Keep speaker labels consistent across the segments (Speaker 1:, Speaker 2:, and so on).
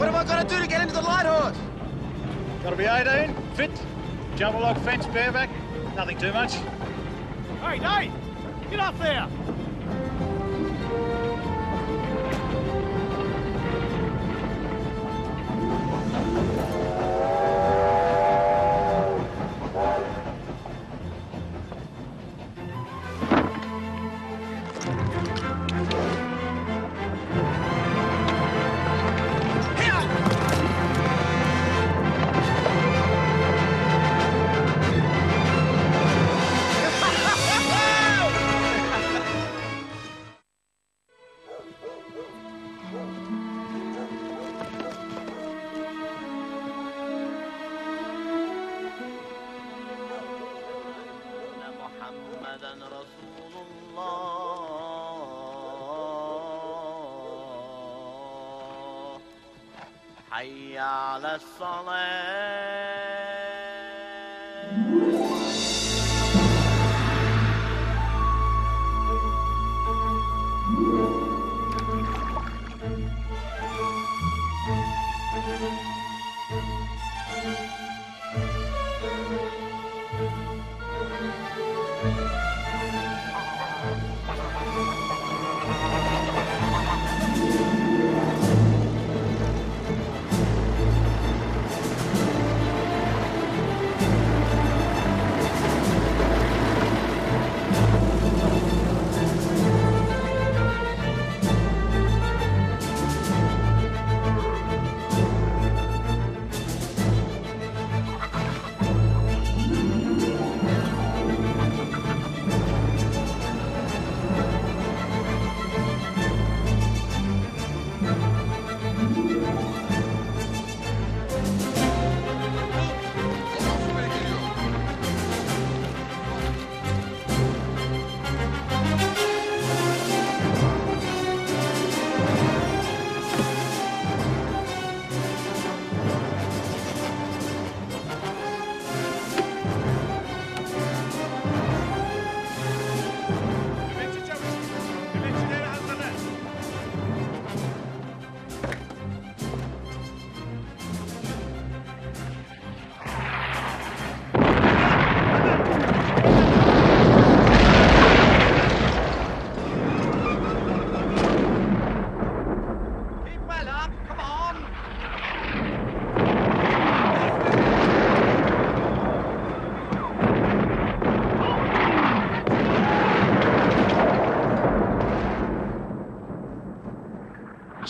Speaker 1: What have I got to do to get into the Lighthorse?
Speaker 2: Got to be 18, fit, jump a log fence bareback, nothing too much.
Speaker 3: Hey, Dave! Get up there!
Speaker 4: حي على الصلاة.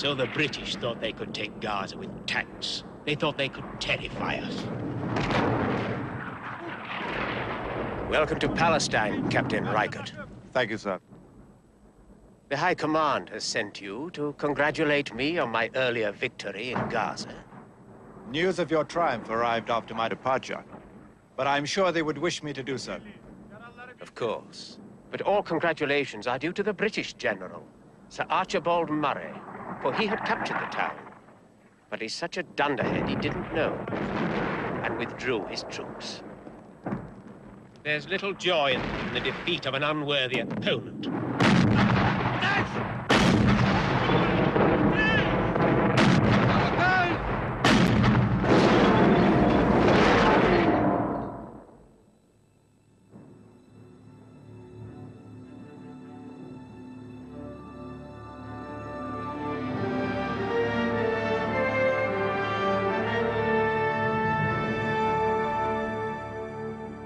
Speaker 5: So the British thought they could take Gaza with tanks. They thought they could terrify us. Welcome to Palestine, Captain Reichert.
Speaker 6: Thank you, sir.
Speaker 5: The High Command has sent you to congratulate me on my earlier victory in Gaza.
Speaker 6: News of your triumph arrived after my departure, but I'm sure they would wish me to do so.
Speaker 5: Of course. But all congratulations are due to the British general, Sir Archibald Murray, for he had captured the town. But he's such a dunderhead he didn't know, and withdrew his troops. There's little joy in the defeat of an unworthy opponent.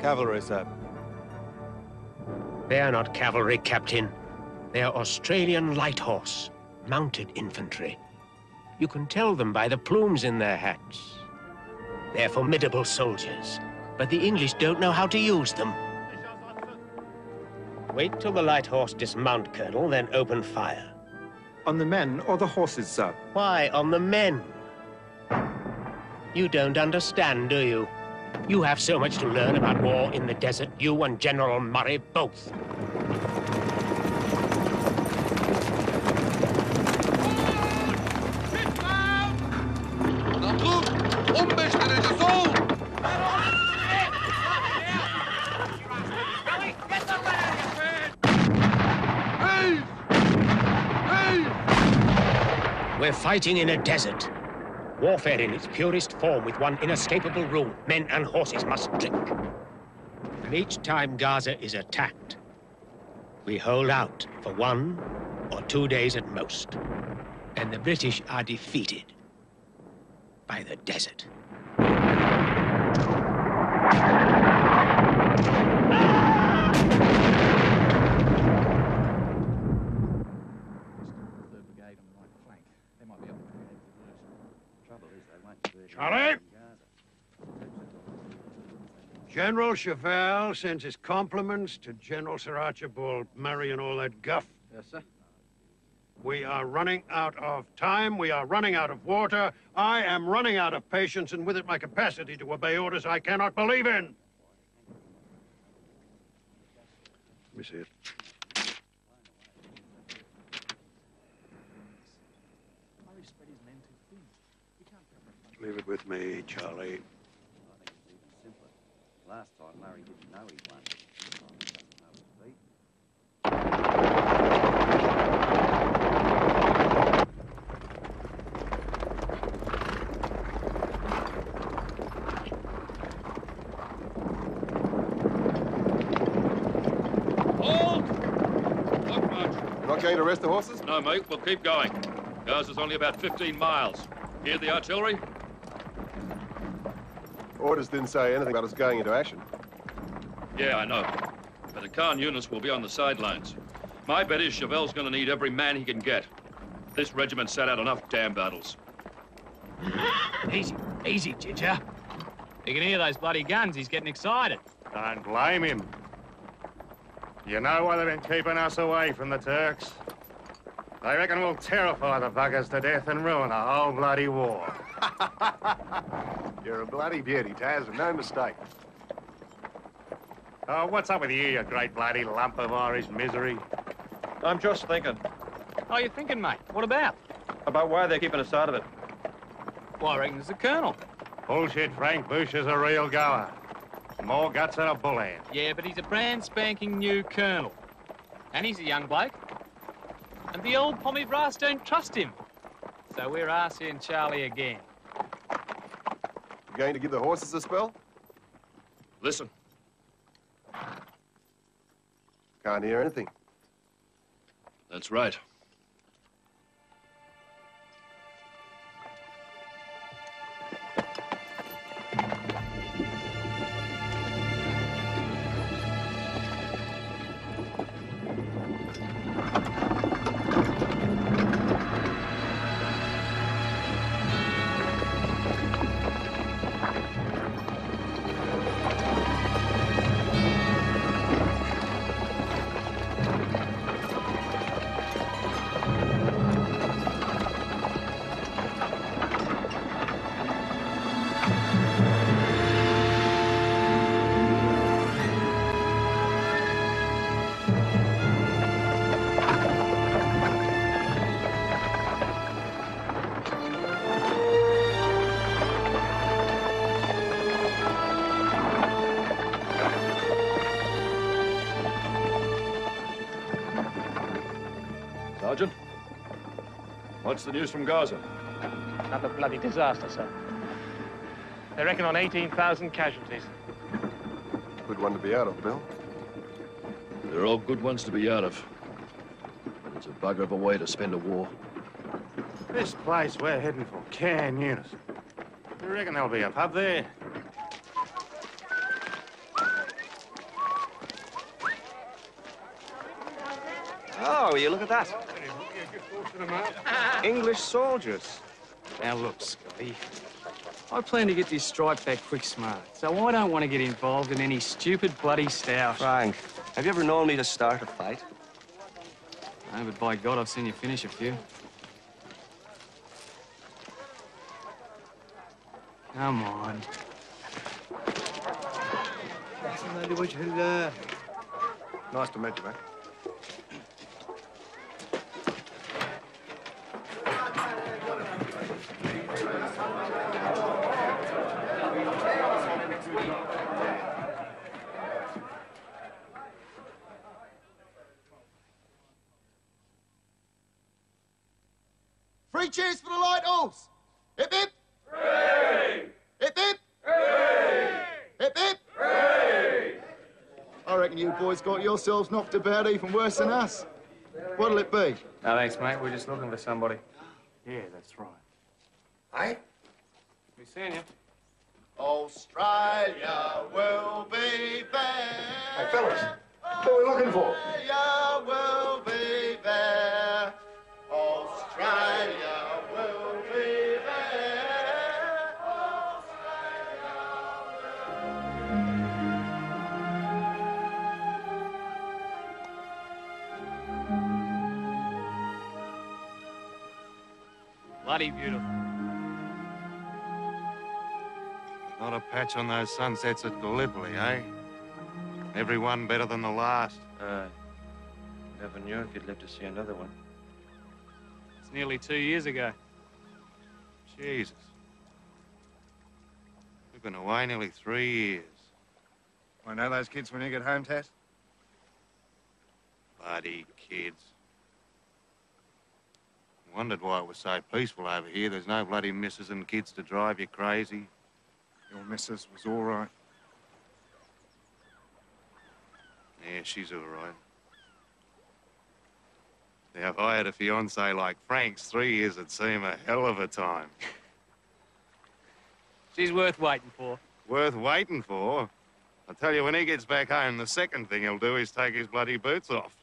Speaker 6: Cavalry, sir.
Speaker 5: They are not cavalry, Captain. They are Australian light horse, mounted infantry. You can tell them by the plumes in their hats. They're formidable soldiers, but the English don't know how to use them. Wait till the light horse dismount, Colonel, then open fire.
Speaker 6: On the men or the horses, sir?
Speaker 5: Why, on the men? You don't understand, do you? You have so much to learn about war in the desert, you and General Murray both. We're fighting in a desert. Warfare in its purest form with one inescapable rule. Men and horses must drink. And each time Gaza is attacked, we hold out for 1 or 2 days at most. And the British are defeated by the desert.
Speaker 7: Charlie? General Chevelle sends his compliments to General Sir Archibald Murray and all that guff.
Speaker 1: Yes, sir.
Speaker 7: We are running out of time. We are running out of water. I am running out of patience, and with it my capacity to obey orders I cannot believe in. Let me see it. Leave it with me, Charlie.
Speaker 8: I think it's even simpler. Last time, Murray didn't know he won. This time, he doesn't know he's beat.
Speaker 9: Hold! Not much.
Speaker 1: You're not going to rest the horses?
Speaker 9: No, mate, we'll keep going. Gaza's only about 15 miles. Hear the artillery?
Speaker 1: Orders didn't say anything about us going into action.
Speaker 9: Yeah, I know. But the Khan units will be on the sidelines. My bet is Chevelle's gonna need every man he can get. This regiment sat out enough damn battles.
Speaker 3: Easy, easy, Ginger. You can hear those bloody guns. He's getting excited.
Speaker 10: Don't blame him. You know why they've been keeping us away from the Turks? They reckon we'll terrify the buggers to death and ruin the whole bloody war.
Speaker 1: You're a bloody beauty, Taz, and no mistake.
Speaker 10: Oh, what's up with you great bloody lump of Irish misery?
Speaker 2: I'm just thinking
Speaker 3: Oh, you're thinking, mate? What about?
Speaker 2: about why they're keeping us out of it.
Speaker 3: Well, I reckon it's the Colonel.
Speaker 10: Bullshit, Frank. Bush is a real goer. More guts than a bull head.
Speaker 3: Yeah, but he's a brand spanking new Colonel. And he's a young bloke. And the old pommy brass don't trust him. So we're arseing Charlie again.
Speaker 1: You going to give the horses a spell?
Speaker 9: Listen.
Speaker 1: Can't hear anything.
Speaker 9: That's right. Sergeant? What's the news from Gaza?
Speaker 5: Another bloody disaster, sir. They reckon on 18,000 casualties.
Speaker 1: Good one to be out of, Bill.
Speaker 9: They're all good ones to be out of. But it's a bugger of a way to spend a war.
Speaker 10: This place we're heading for, Cairn Unit. You reckon there'll be a pub there?
Speaker 8: Oh, will you look at that? English soldiers.
Speaker 3: Now look, Scotty. I plan to get this strike back quick smart, so I don't want to get involved in any stupid bloody stoush.
Speaker 8: Frank, have you ever known me to start a fight?
Speaker 3: No, but by God, I've seen you finish a few. Come on.
Speaker 1: Nice to meet you, mate.
Speaker 11: Three cheers for the Lighthorse! Hip hip! boys got yourselves knocked about even worse than us. What'll it be?
Speaker 3: No, thanks, mate. We're just looking for somebody.
Speaker 10: Yeah, that's right.
Speaker 11: Hey?
Speaker 3: We've seen you.
Speaker 11: Australia will be there.
Speaker 1: Hey, fellas, what are we looking for?
Speaker 11: Australia will be there. Australia will be there.
Speaker 3: Bloody beautiful.
Speaker 10: Not a patch on those sunsets at Gallipoli, eh? Every one better than the last.
Speaker 8: Never knew if you'd live to see another one.
Speaker 3: It's nearly 2 years ago.
Speaker 10: Jesus. We've been away nearly 3 years.
Speaker 6: Want to know those kids when you get home, Tess?
Speaker 10: Bloody kids. Wondered why it was so peaceful over here. There's no bloody missus and kids to drive you crazy.
Speaker 6: Your missus was all right.
Speaker 10: Yeah, she's all right. Now, if I had a fiancé like Frank's, 3 years would seem a hell of a time.
Speaker 3: She's worth waiting for.
Speaker 10: Worth waiting for? I tell you, when he gets back home, the second thing he'll do is take his bloody boots off.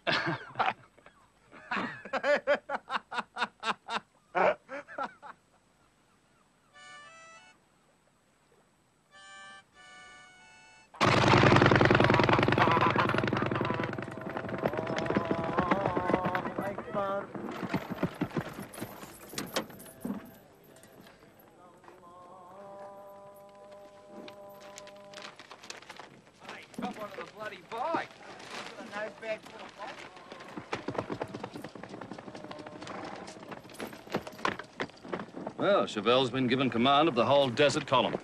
Speaker 9: Well, Chevelle's been given command of the whole desert column.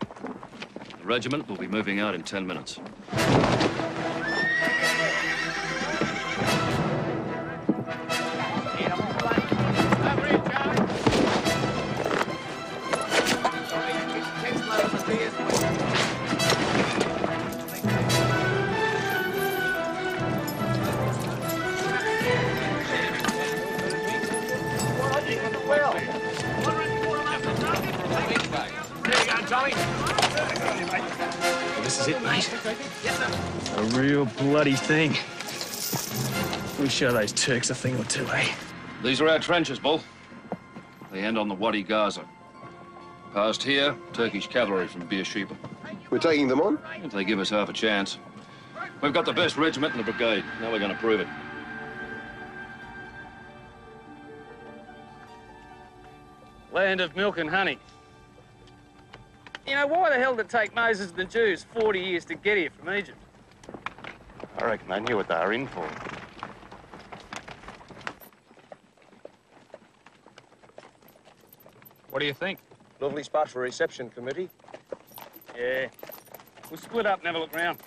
Speaker 9: The regiment will be moving out in 10 minutes.
Speaker 2: Well, this is it, mate. A real bloody thing. We show those Turks a thing or two, eh?
Speaker 9: These are our trenches, Bull. They end on the Wadi Gaza. Past here, Turkish cavalry from Beersheeba.
Speaker 1: We're taking them on?
Speaker 9: If they give us half a chance. We've got the best regiment in the brigade. Now we're going to prove it.
Speaker 3: Land of milk and honey. You know, why the hell did it take Moses and the Jews 40 years to get here from Egypt?
Speaker 10: I reckon they knew what they were in for.
Speaker 3: What do you think?
Speaker 5: Lovely spot for a reception committee.
Speaker 3: Yeah. We'll split up and have a look round.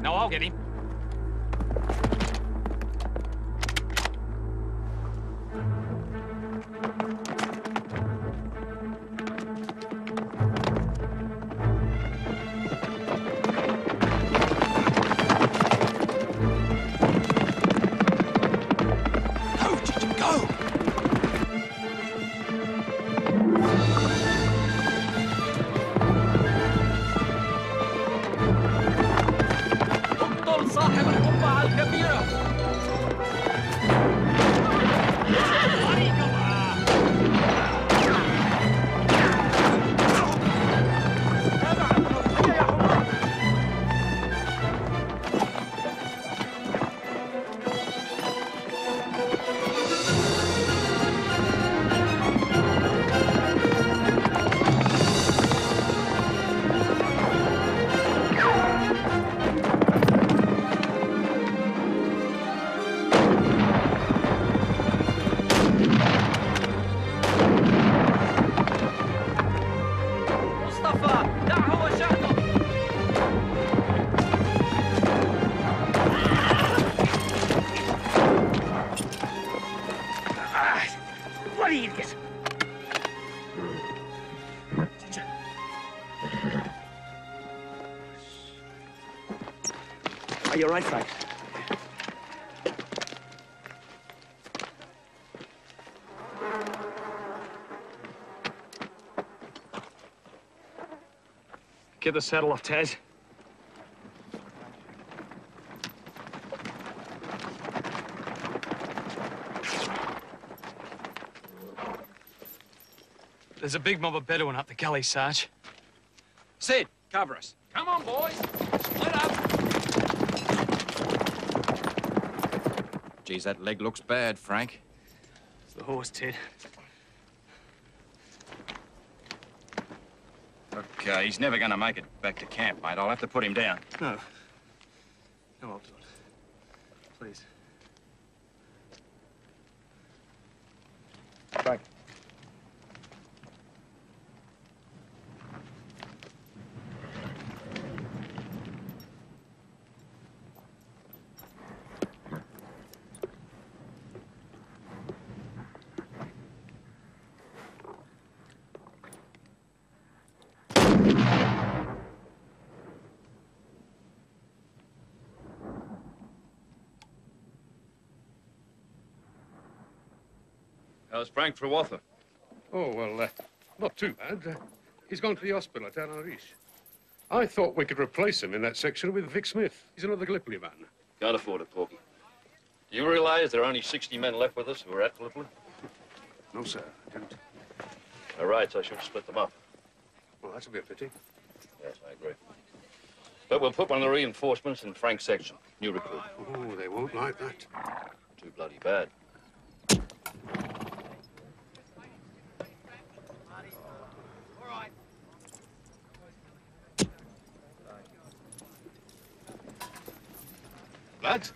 Speaker 3: No, I'll get him.
Speaker 2: Are you all right, Frank? Get the saddle off, Taz. There's a big mob of Bedouin up the gully, Sarge.
Speaker 12: Sid, cover us.
Speaker 9: Come on, boys. Split up.
Speaker 12: Geez, that leg looks bad, Frank.
Speaker 2: It's the horse, Ted.
Speaker 12: Okay, he's never gonna make it back to camp, mate. I'll have to put him down.
Speaker 2: No. No, I'll do it. Please.
Speaker 6: Frank.
Speaker 9: How's Frank Trawatha?
Speaker 7: Oh, well, not too bad. He's gone to the hospital at Anarish. I thought we could replace him in that section with Vic Smith. He's another Gallipoli man.
Speaker 9: Can't afford it, Porky. Do you realize there are only 60 men left with us who are at Gallipoli?
Speaker 7: No, sir, I don't.
Speaker 9: All right, so I should split them up.
Speaker 7: Well, that's a bit pity.
Speaker 9: Yes, I agree. But we'll put one of the reinforcements in Frank's section. New recruit.
Speaker 7: Oh, they won't like that.
Speaker 9: Too bloody bad.
Speaker 7: Lads,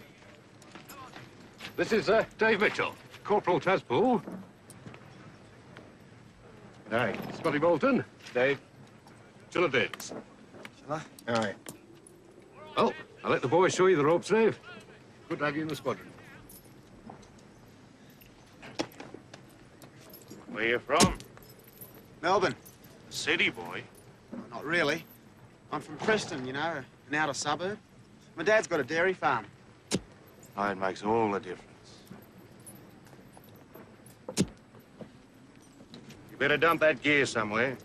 Speaker 7: this is Dave Mitchell, Corporal Tazpool. Hey, Scotty Bolton.
Speaker 6: Dave.
Speaker 7: Chilla Davis.
Speaker 6: All right.
Speaker 7: Well, I'll let the boys show you the ropes, Dave. Good to have you in the squadron.
Speaker 10: Where you from?
Speaker 11: Melbourne.
Speaker 10: City boy.
Speaker 11: Not really. I'm from Preston, you know, an outer suburb. My dad's got a dairy farm.
Speaker 10: Oh, it makes all the difference. You better dump that gear somewhere.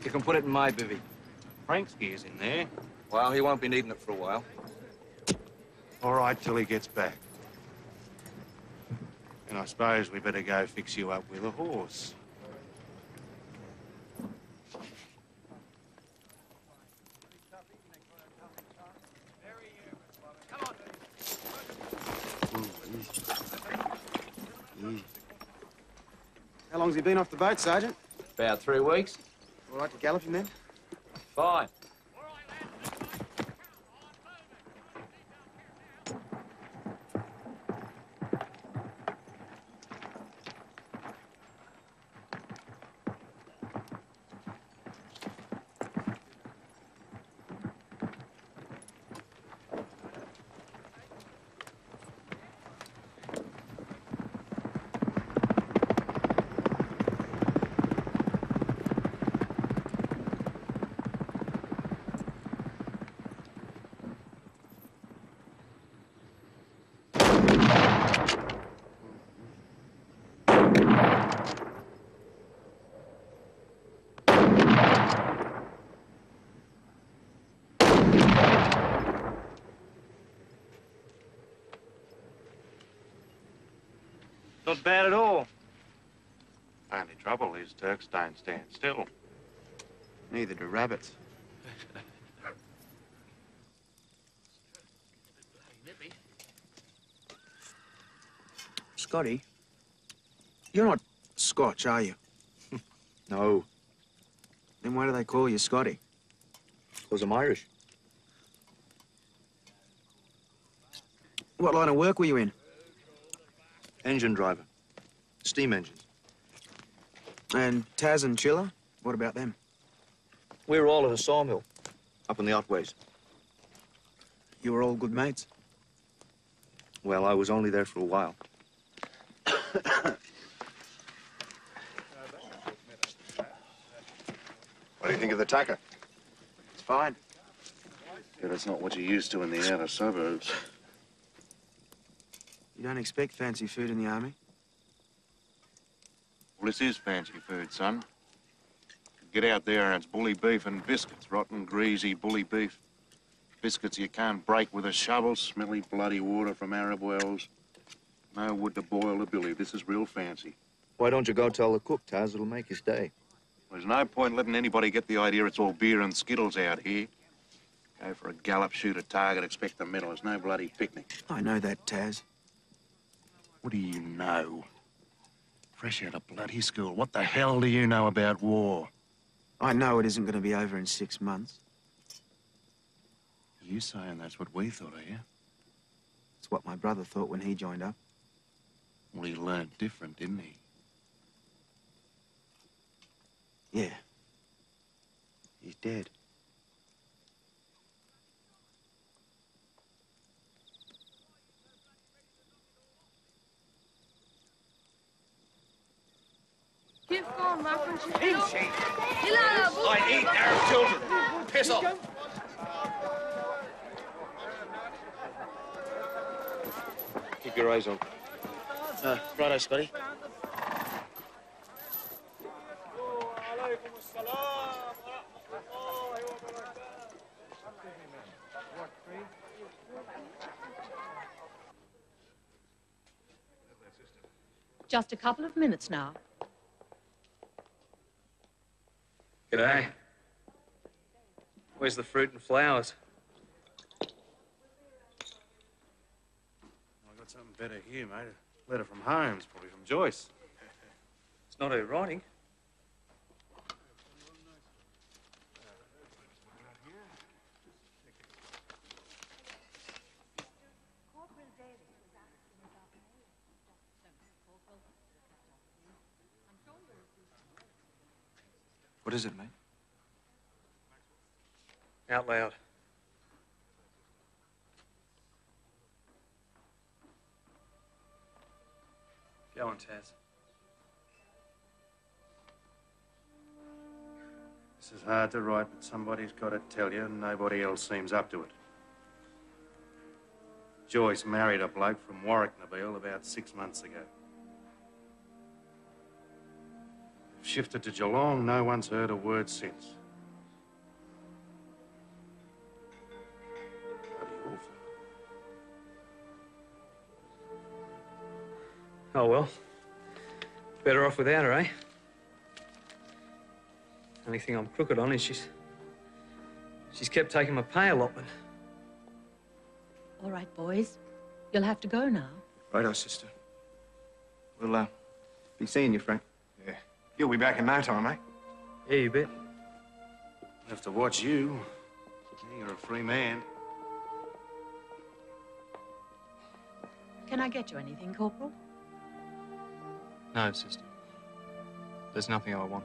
Speaker 12: You can put it in my bivvy. Frank's gear's in there. Well, he won't be needing it for a while.
Speaker 10: All right, till he gets back. And I suppose we better go fix you up with a horse.
Speaker 11: How long's he been off the boat, Sergeant?
Speaker 12: About 3 weeks.
Speaker 11: All right to gallop him then?
Speaker 12: Fine.
Speaker 10: Not bad at all. Only trouble is Turks don't stand still.
Speaker 11: Neither do rabbits.
Speaker 13: Scotty, you're not Scotch, are you?
Speaker 12: No.
Speaker 13: Then why do they call you Scotty?
Speaker 12: Because I'm Irish.
Speaker 13: What line of work were you in?
Speaker 12: Engine driver. Steam engines.
Speaker 13: And Taz and Chilla? What about them?
Speaker 12: We were all at a sawmill. Up in the Otways.
Speaker 13: You were all good mates?
Speaker 12: Well, I was only there for a while.
Speaker 1: What do you think of the tucker?
Speaker 11: It's fine.
Speaker 10: Yeah, that's not what you're used to in the outer suburbs.
Speaker 13: You don't expect fancy food in the army?
Speaker 10: Well, this is fancy food, son. Get out there and it's bully beef and biscuits. Rotten, greasy bully beef. Biscuits you can't break with a shovel. Smelly, bloody water from Arab wells. No wood to boil the billy. This is real fancy.
Speaker 12: Why don't you go tell the cook, Taz? It'll make his day.
Speaker 10: There's no point letting anybody get the idea it's all beer and Skittles out here. Go for a gallop, shoot a target, expect a medal. It's no bloody picnic.
Speaker 13: I know that, Taz.
Speaker 10: What do you know? Fresh out of bloody school. What the hell do you know about war?
Speaker 13: I know it isn't going to be over in 6 months.
Speaker 10: You saying that's what we thought, are you?
Speaker 13: It's what my brother thought when he joined up.
Speaker 10: Well, he learned different, didn't he?
Speaker 13: Yeah. He's dead.
Speaker 14: Keep going, my friend.
Speaker 2: Easy. I eat Arab children. Piss off.
Speaker 12: Keep your eyes on.
Speaker 11: Righto, Scotty.
Speaker 15: Just a couple of minutes now.
Speaker 3: G'day. Where's the fruit and flowers?
Speaker 10: I got something better here, mate. A letter from Holmes, probably from Joyce.
Speaker 3: It's not her writing.
Speaker 12: What is it, mate?
Speaker 3: Out loud. Go on, Taz.
Speaker 10: This is hard to write, but somebody's got to tell you, and nobody else seems up to it. Joyce married a bloke from Warwick, Nabil, about 6 months ago. Shifted to Geelong, no one's heard a word since. Bloody awful.
Speaker 3: Oh, well. Better off without her, eh? Only thing I'm crooked on is she's kept taking my pay allotment.
Speaker 15: All right, boys. You'll have to go now.
Speaker 12: Righto, sister. We'll, be seeing you, Frank.
Speaker 1: Yeah. You'll be back in no time, eh?
Speaker 3: Yeah, you bet.
Speaker 10: I have to watch you. You're a free man.
Speaker 15: Can I get you anything, Corporal?
Speaker 3: No, sister. There's nothing I want.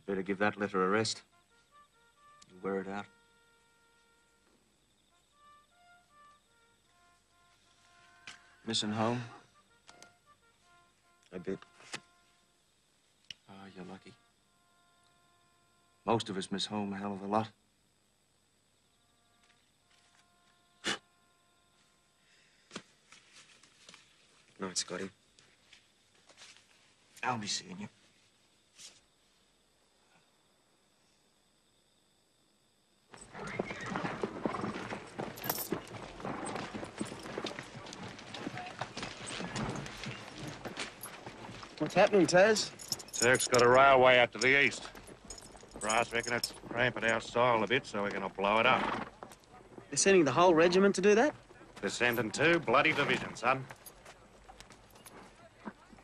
Speaker 12: Better give that letter a rest. And wear it out. Missing home? A bit. Ah, you're lucky. Most of us miss home a hell of a lot. Night, Scotty. I'll be seeing you.
Speaker 11: What's happening, Taz?
Speaker 10: Turk's got a railway out to the east. Brass reckon it's cramping our style a bit, so we're gonna blow it up.
Speaker 11: They're sending the whole regiment to do that?
Speaker 10: They're sending 2 bloody divisions, son.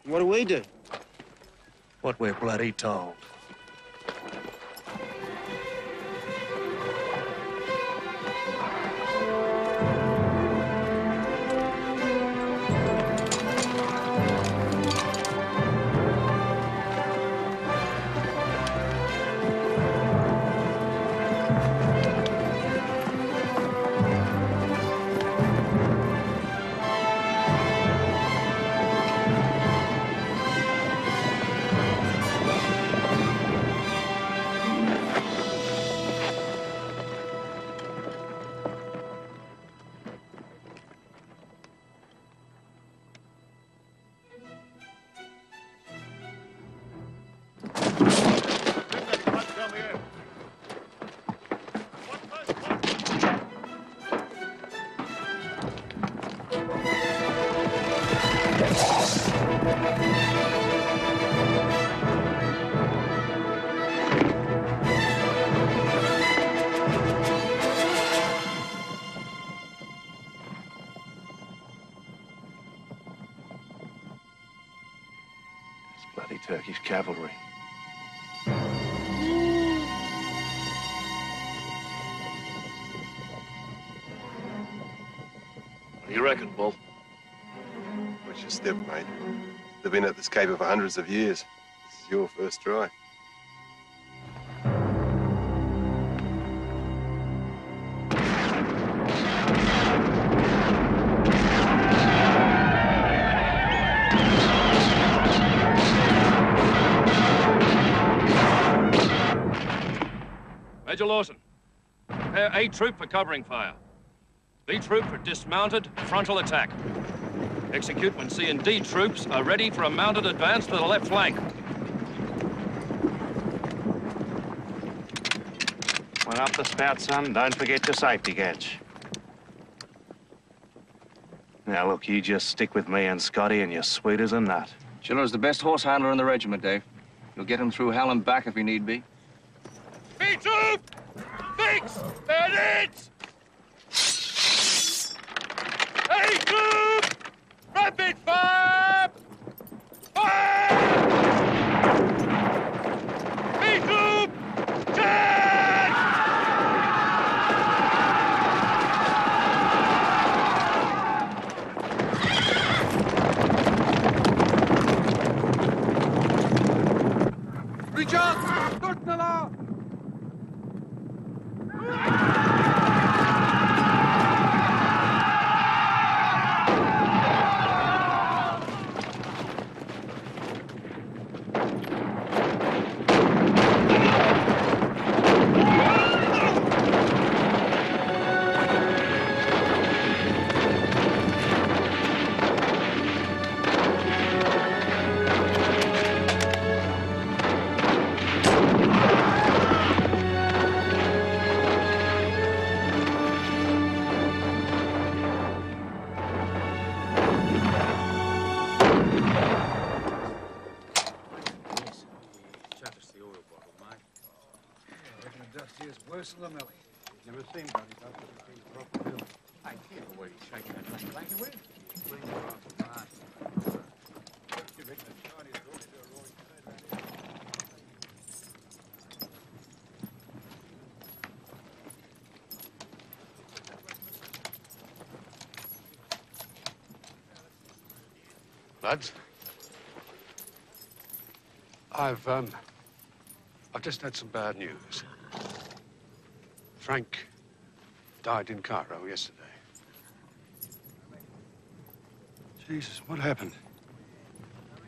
Speaker 11: What do we do?
Speaker 10: What we're bloody told.
Speaker 16: cavalry.
Speaker 9: What do you reckon, Bull?
Speaker 1: What's your step, mate? They've been at this caper for hundreds of years. This is your first try.
Speaker 9: Major Lawson, prepare A troop for covering fire. B troop for dismounted frontal attack. Execute when C and D troops are ready for a mounted advance to the left flank.
Speaker 10: When up the spout, son, don't forget your safety catch. Now, look, you just stick with me and Scotty, and you're sweet as a nut.
Speaker 12: Schiller's the best horse handler in the regiment, Dave. You'll get him through hell and back if he need be.
Speaker 9: B troop! Fix! Bandits! A troop! Rapid fire! Fire! B troop! Charge!
Speaker 7: Richard! Tortnala!
Speaker 17: Worse than the millie. Never seen Buddy after the proper bill. I hear the way he's shaking that thing. Like you will. Bring her off the line. You reckon the Chinese are into a roaring trade around here?
Speaker 7: Lads, I've just had some bad news. Frank died in Cairo yesterday. Jesus, what happened?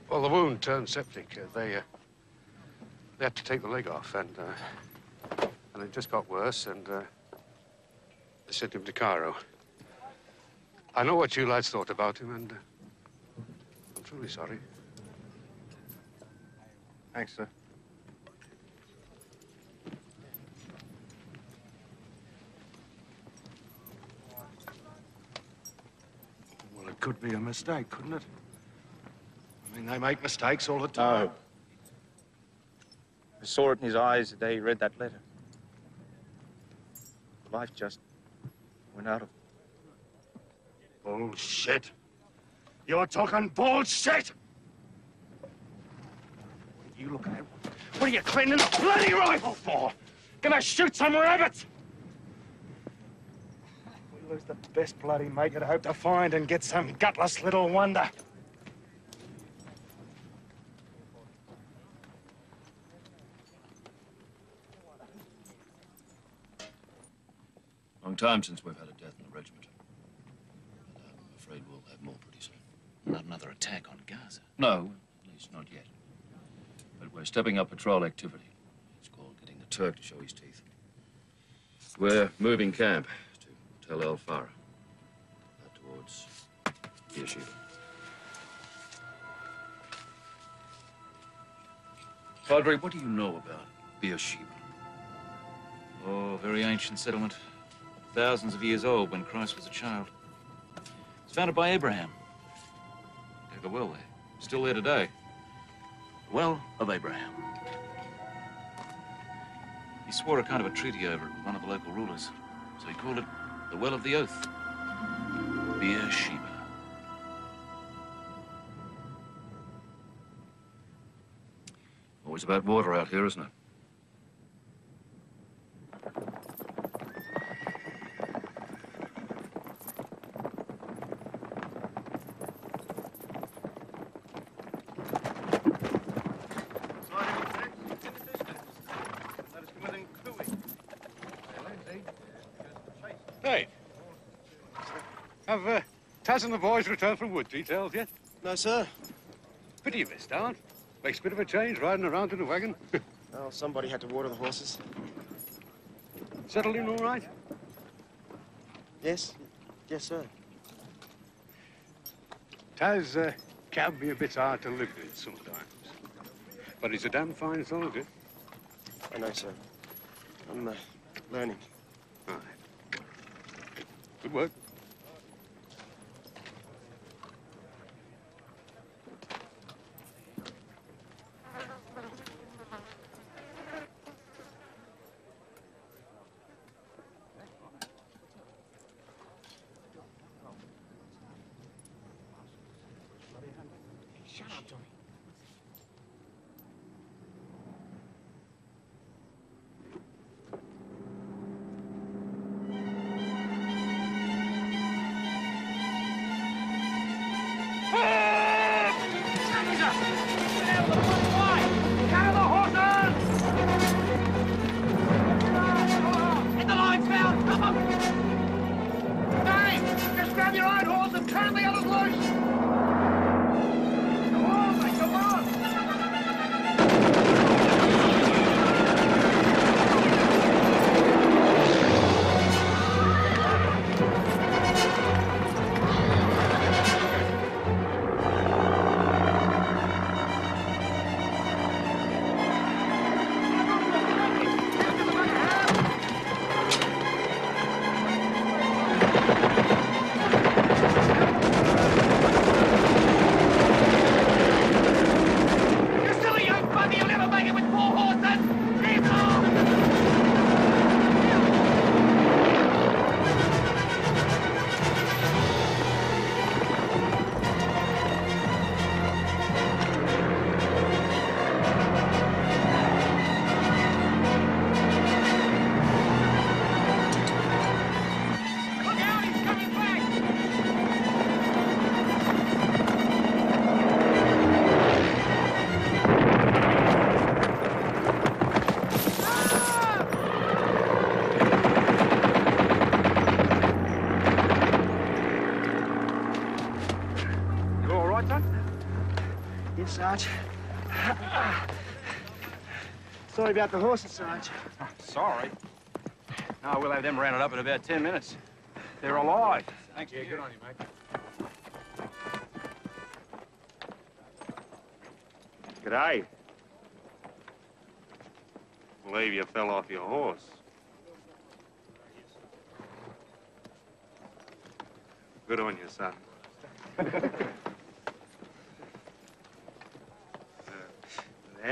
Speaker 7: Well, the wound turned septic. They had to take the leg off, and it just got worse, and they sent him to Cairo. I know what you lads thought about him, and I'm truly sorry.
Speaker 10: Thanks, sir.
Speaker 7: Well, it could be a mistake, couldn't it? I mean, they make mistakes all the time.
Speaker 12: No. I saw it in his eyes the day he read that letter. Life just went out of...
Speaker 7: Bullshit. You're talking bullshit! You look at it. What are you cleaning the bloody rifle for? Gonna shoot some rabbits? We lose the best bloody mate you'd hope to find and get some gutless little wonder.
Speaker 9: Long time since we've had a death in the regiment. But I'm afraid we'll have more pretty soon.
Speaker 18: Not another attack on Gaza.
Speaker 9: No, at least not yet. But we're stepping up patrol activity. It's called getting the Turk to show his teeth. We're moving camp to Tel El Farah, towards Beersheeba. Padre, what do you know about Beersheeba?
Speaker 18: Oh, very ancient settlement. Thousands of years old when Christ was a child. It was founded by Abraham. Dug a well there. Still there today. The Well of Abraham. He swore a kind of a treaty over it with one of the local rulers. So he called it the Well of the Oath. Beersheba.
Speaker 9: Always about water out here, isn't it?
Speaker 7: Hey, have Taz and the boys returned from wood details yet?
Speaker 11: No, sir.
Speaker 7: Pity you missed out. Makes a bit of a change riding around in a wagon.
Speaker 11: Well, somebody had to water the horses.
Speaker 7: Settled in all right?
Speaker 11: Yes. Yes, sir.
Speaker 7: Taz can be a bit hard to live with sometimes. But he's a damn fine soldier.
Speaker 11: I know, sir. I'm learning.
Speaker 7: All right. Good work.
Speaker 11: Shut up, Tommy. Yes, Sarge. Sorry about the horses, Sarge.
Speaker 12: Sorry. No, we'll have them rounded up in about 10 minutes. They're alive.
Speaker 7: Thanks. Yeah, good on you, mate.
Speaker 10: G'day. Believe you fell off your horse. Good on you, son. The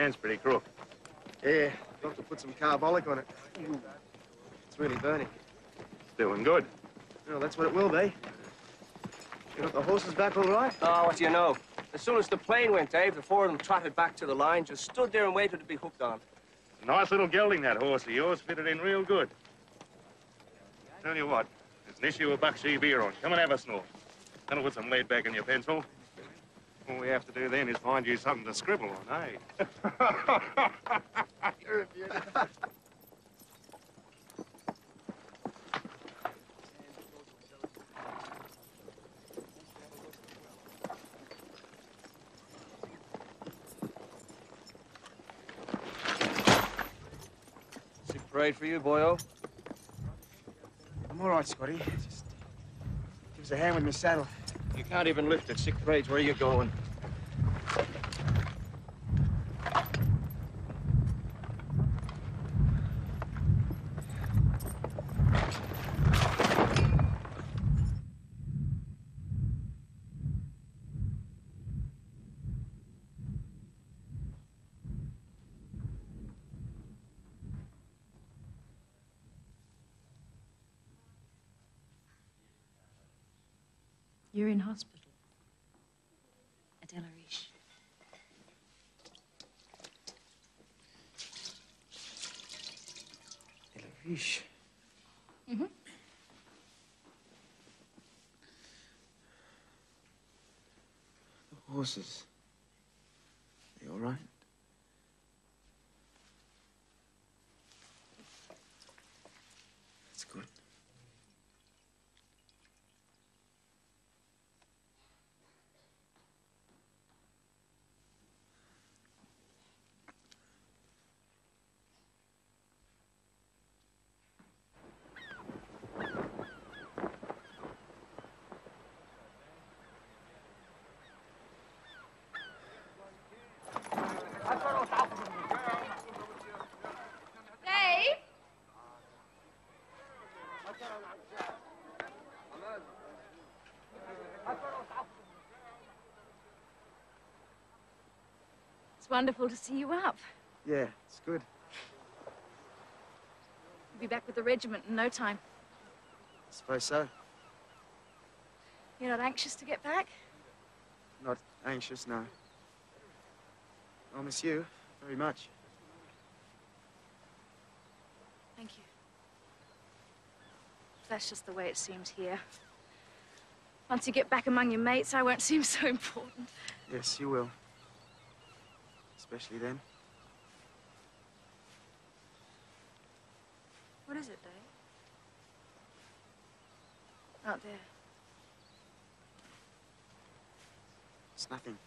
Speaker 10: hand's pretty crook.
Speaker 11: Yeah, doctor put some carbolic on it. It's really burning.
Speaker 10: Doing good.
Speaker 11: Well, that's what it will be. You got the horses back all right?
Speaker 5: Oh, what do you know? As soon as the plane went, Dave, the four of them trotted back to the line, just stood there and waited to be hooked on.
Speaker 10: Nice little gelding, that horse of yours. Fitted in real good. Tell you what, there's an issue of Bakshi beer on. Come and have a snort. That'll put some lead back in your pencil. All we have to do then is find you something to scribble on, eh?
Speaker 11: You're a beauty.
Speaker 5: Sick parade for you, boyo.
Speaker 11: I'm all right, Scotty. Just give us a hand with my saddle.
Speaker 5: You can't even lift it. Sick parade's where you going?
Speaker 15: You're in hospital at El Arish.
Speaker 13: Yeesh.
Speaker 14: Mm-hmm.
Speaker 13: The horses. They all right? That's good.
Speaker 14: Dave? It's wonderful to see you up.
Speaker 13: Yeah, it's good.
Speaker 14: You'll be back with the regiment in no time.
Speaker 13: I suppose so.
Speaker 14: You're not anxious to get back?
Speaker 13: Not anxious, no. I'll miss you very much.
Speaker 14: Thank you. That's just the way it seems here. Once you get back among your mates, I won't seem so important.
Speaker 13: Yes, you will. Especially then.
Speaker 14: What is it, Dave? Out there.
Speaker 13: It's nothing.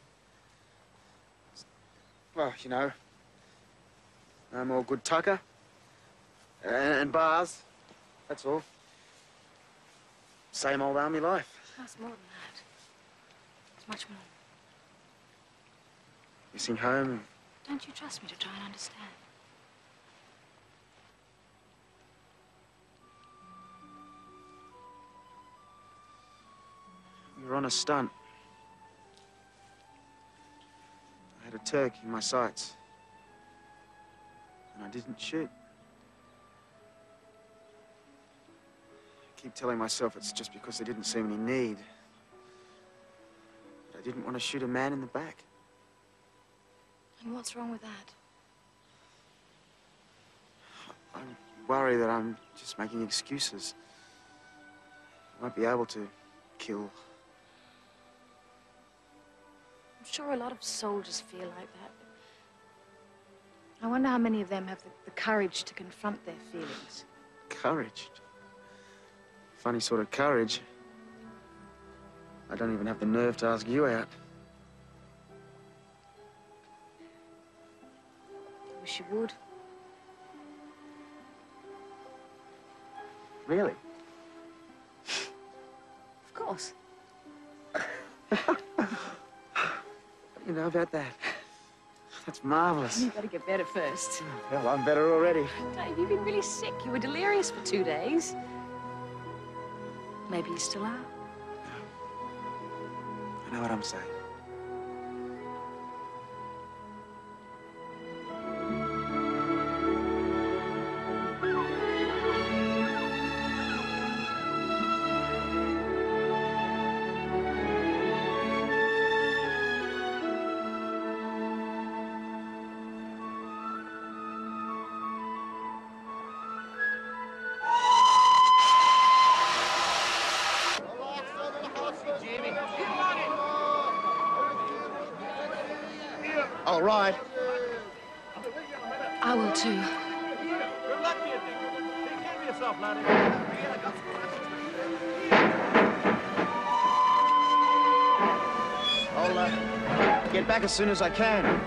Speaker 13: Well, you know, no more good tucker and bars. That's all. Same old army life.
Speaker 14: Oh, it's more than that. It's much more.
Speaker 13: Missing home.
Speaker 14: Don't you trust me to try and understand?
Speaker 13: We were on a stunt. I had a Turk in my sights. And I didn't shoot. I keep telling myself it's just because there didn't seem any need. But I didn't want to shoot a man in the back.
Speaker 14: And what's wrong with that?
Speaker 13: I worry that I'm just making excuses. I won't be able to kill.
Speaker 14: I'm sure a lot of soldiers feel like that. I wonder how many of them have the courage to confront their feelings.
Speaker 13: Courage? Funny sort of courage. I don't even have the nerve to ask you out.
Speaker 14: I wish you would.
Speaker 13: Really?
Speaker 14: Of course.
Speaker 13: What do you know about that? That's marvelous.
Speaker 14: You better get better first.
Speaker 13: Well, I'm better already.
Speaker 14: Dave, you've been really sick. You were delirious for 2 days. Maybe you still are.
Speaker 13: I know what I'm saying. All right.
Speaker 14: I will too.
Speaker 17: Good luck to you, Dick. Take care of yourself, laddie.
Speaker 13: I'll get back as soon as I can.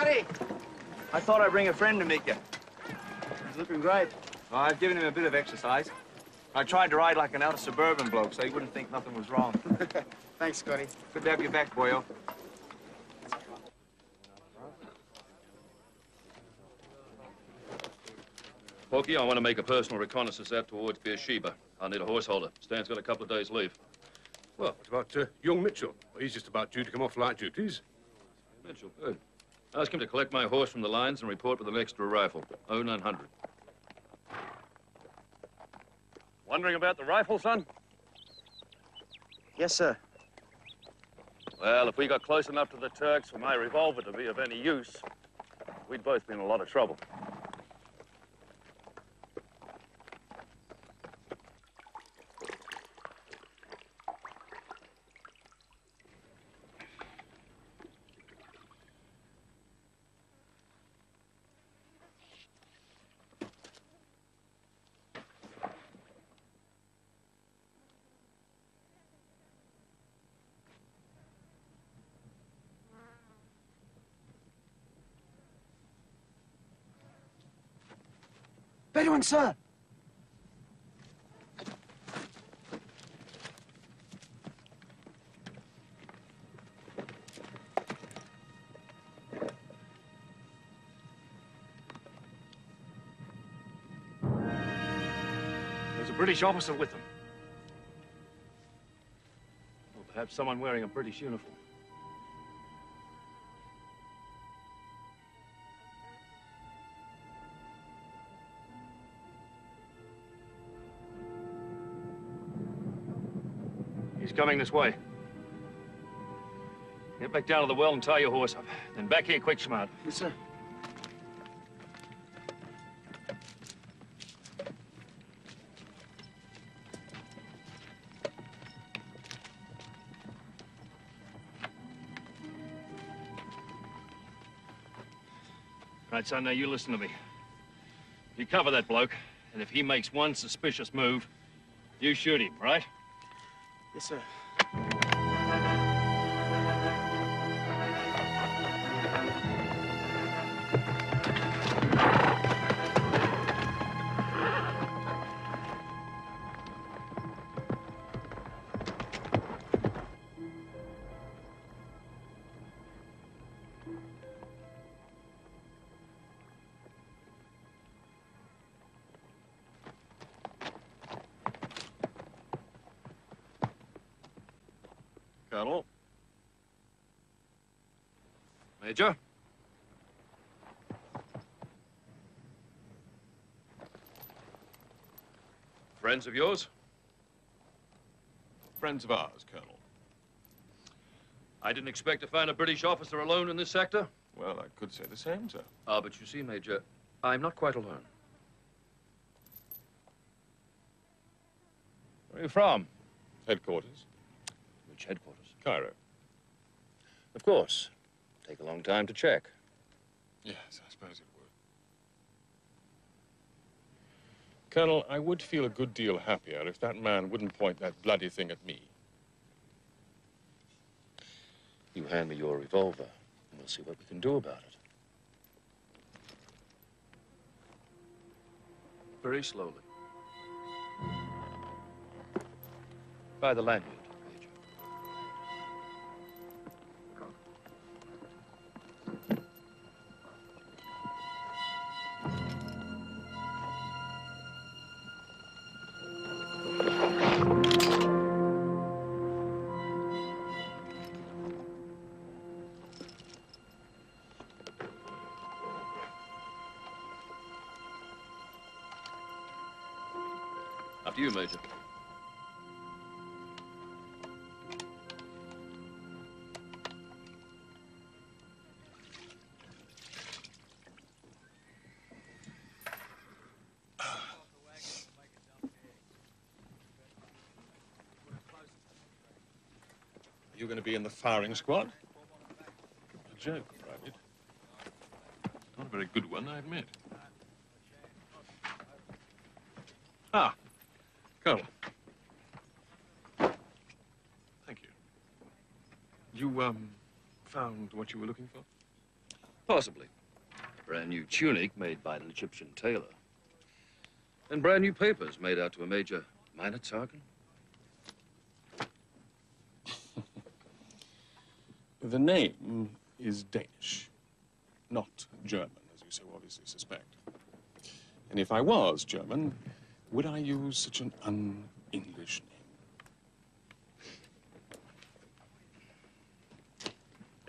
Speaker 12: Scotty! I thought I'd bring a friend to meet you.
Speaker 13: He's looking great.
Speaker 12: Well, I've given him a bit of exercise. I tried to ride like an outer suburban bloke so he wouldn't think nothing was wrong.
Speaker 13: Thanks, Scotty.
Speaker 12: Good to have you back, boyo.
Speaker 9: Porky, I want to make a personal reconnaissance out towards Beersheeba. I'll need a horse holder. Stan's got a couple of days' leave.
Speaker 7: Well, what about young Mitchell? Well, he's just about due to come off light duties.
Speaker 9: Mitchell, good. Ask him to collect my horse from the lines and report with an extra rifle. 0900.
Speaker 16: Wondering about the rifle, son?
Speaker 13: Yes, sir.
Speaker 16: Well, if we got close enough to the Turks for my revolver to be of any use, we'd both be in a lot of trouble.
Speaker 13: Bedouin, sir!
Speaker 16: There's a British officer with them. Or perhaps someone wearing a British uniform. He's coming this way. Get back down to the well and tie your horse up. Then back here quick, smart.
Speaker 13: Yes, sir.
Speaker 16: Right, son, now you listen to me. You cover that bloke, and if he makes one suspicious move, you shoot him, right?
Speaker 13: Yes, sir.
Speaker 16: Colonel.
Speaker 9: Major? Friends of yours?
Speaker 19: Friends of ours, Colonel.
Speaker 9: I didn't expect to find a British officer alone in this sector.
Speaker 19: Well, I could say the same, sir.
Speaker 9: Ah, but you see, Major, I'm not quite alone.
Speaker 19: Where are you from? Headquarters.
Speaker 9: Which headquarters?
Speaker 19: Cairo.
Speaker 9: Of course. Take a long time to check.
Speaker 19: Yes, I suppose it would. Colonel, I would feel a good deal happier if that man wouldn't point that bloody thing at me.
Speaker 9: You hand me your revolver, and we'll see what we can do about it. Very slowly. By the lanyard, Major. After you, Major.
Speaker 19: Are you going to be in the firing squad? A joke, Private. Not a very good one, I admit. Ah, Colonel. Thank you. You, found what you were looking for?
Speaker 9: Possibly. A brand new tunic made by an Egyptian tailor. And brand new papers made out to a Major Minor Tarkin.
Speaker 19: The name is Danish, not German, as you so obviously suspect. And if I was German, would I use such an un-English name?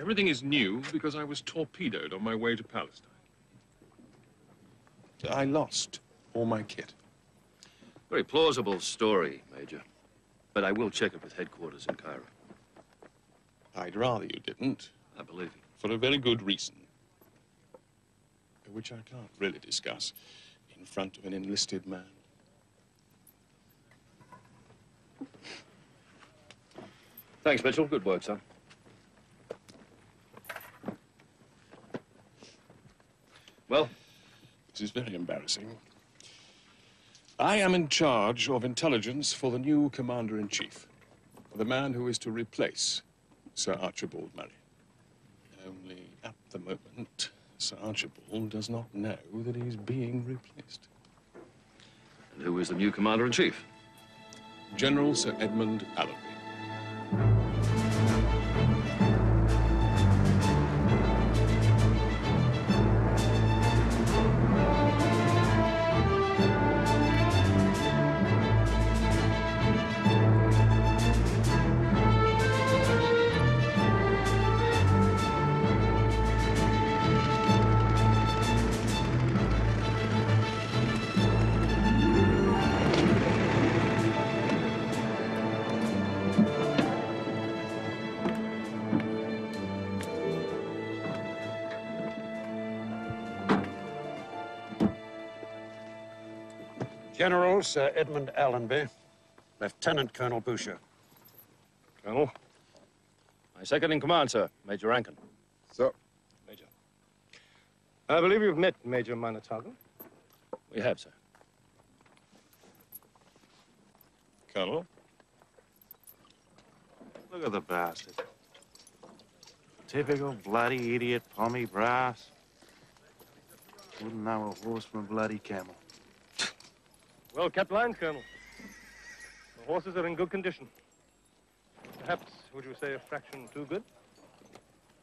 Speaker 19: Everything is new because I was torpedoed on my way to Palestine. I lost all my kit.
Speaker 9: Very plausible story, Major. But I will check it with headquarters in Cairo.
Speaker 19: I'd rather you didn't.
Speaker 9: I believe you.
Speaker 19: For a very good reason. Which I can't really discuss in front of an enlisted man.
Speaker 9: Thanks, Mitchell. Good work, son. Well?
Speaker 19: This is very embarrassing. I am in charge of intelligence for the new commander-in-chief, the man who is to replace Sir Archibald Murray. Only at the moment, Sir Archibald does not know that he's being replaced.
Speaker 9: And who is the new commander-in-chief?
Speaker 19: General Sir Edmund Allenby.
Speaker 17: General Sir Edmund Allenby, Lieutenant Colonel Boucher.
Speaker 16: Colonel? My second in command, sir, Major Rankin.
Speaker 1: Sir.
Speaker 16: Major. I believe you've met Major Minor Tarkin. We have, sir.
Speaker 19: Colonel?
Speaker 10: Look at the bastard. Typical bloody idiot, pommy brass. Wouldn't know a horse from a bloody camel.
Speaker 16: Well kept lines, Colonel. The horses are in good condition. Perhaps, would you say, a fraction too good?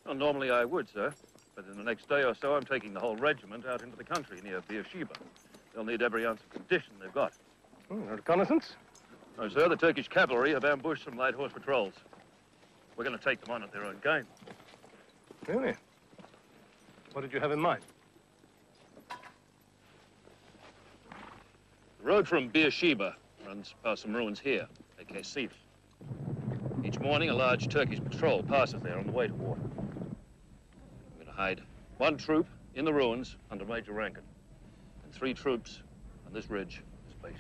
Speaker 9: Well, normally I would, sir. But in the next day or so, I'm taking the whole regiment out into the country near Beersheeba. They'll need every ounce of condition they've got.
Speaker 16: Reconnaissance?
Speaker 9: No, sir. The Turkish cavalry have ambushed some light horse patrols. We're going to take them on at their own game.
Speaker 16: Really? What did you have in mind?
Speaker 9: The road from Beersheba runs past some ruins here, at Kesif. Each morning, a large Turkish patrol passes there on the way to war. We're going to hide one troop in the ruins under Major Rankin, and 3 troops on this ridge as bait.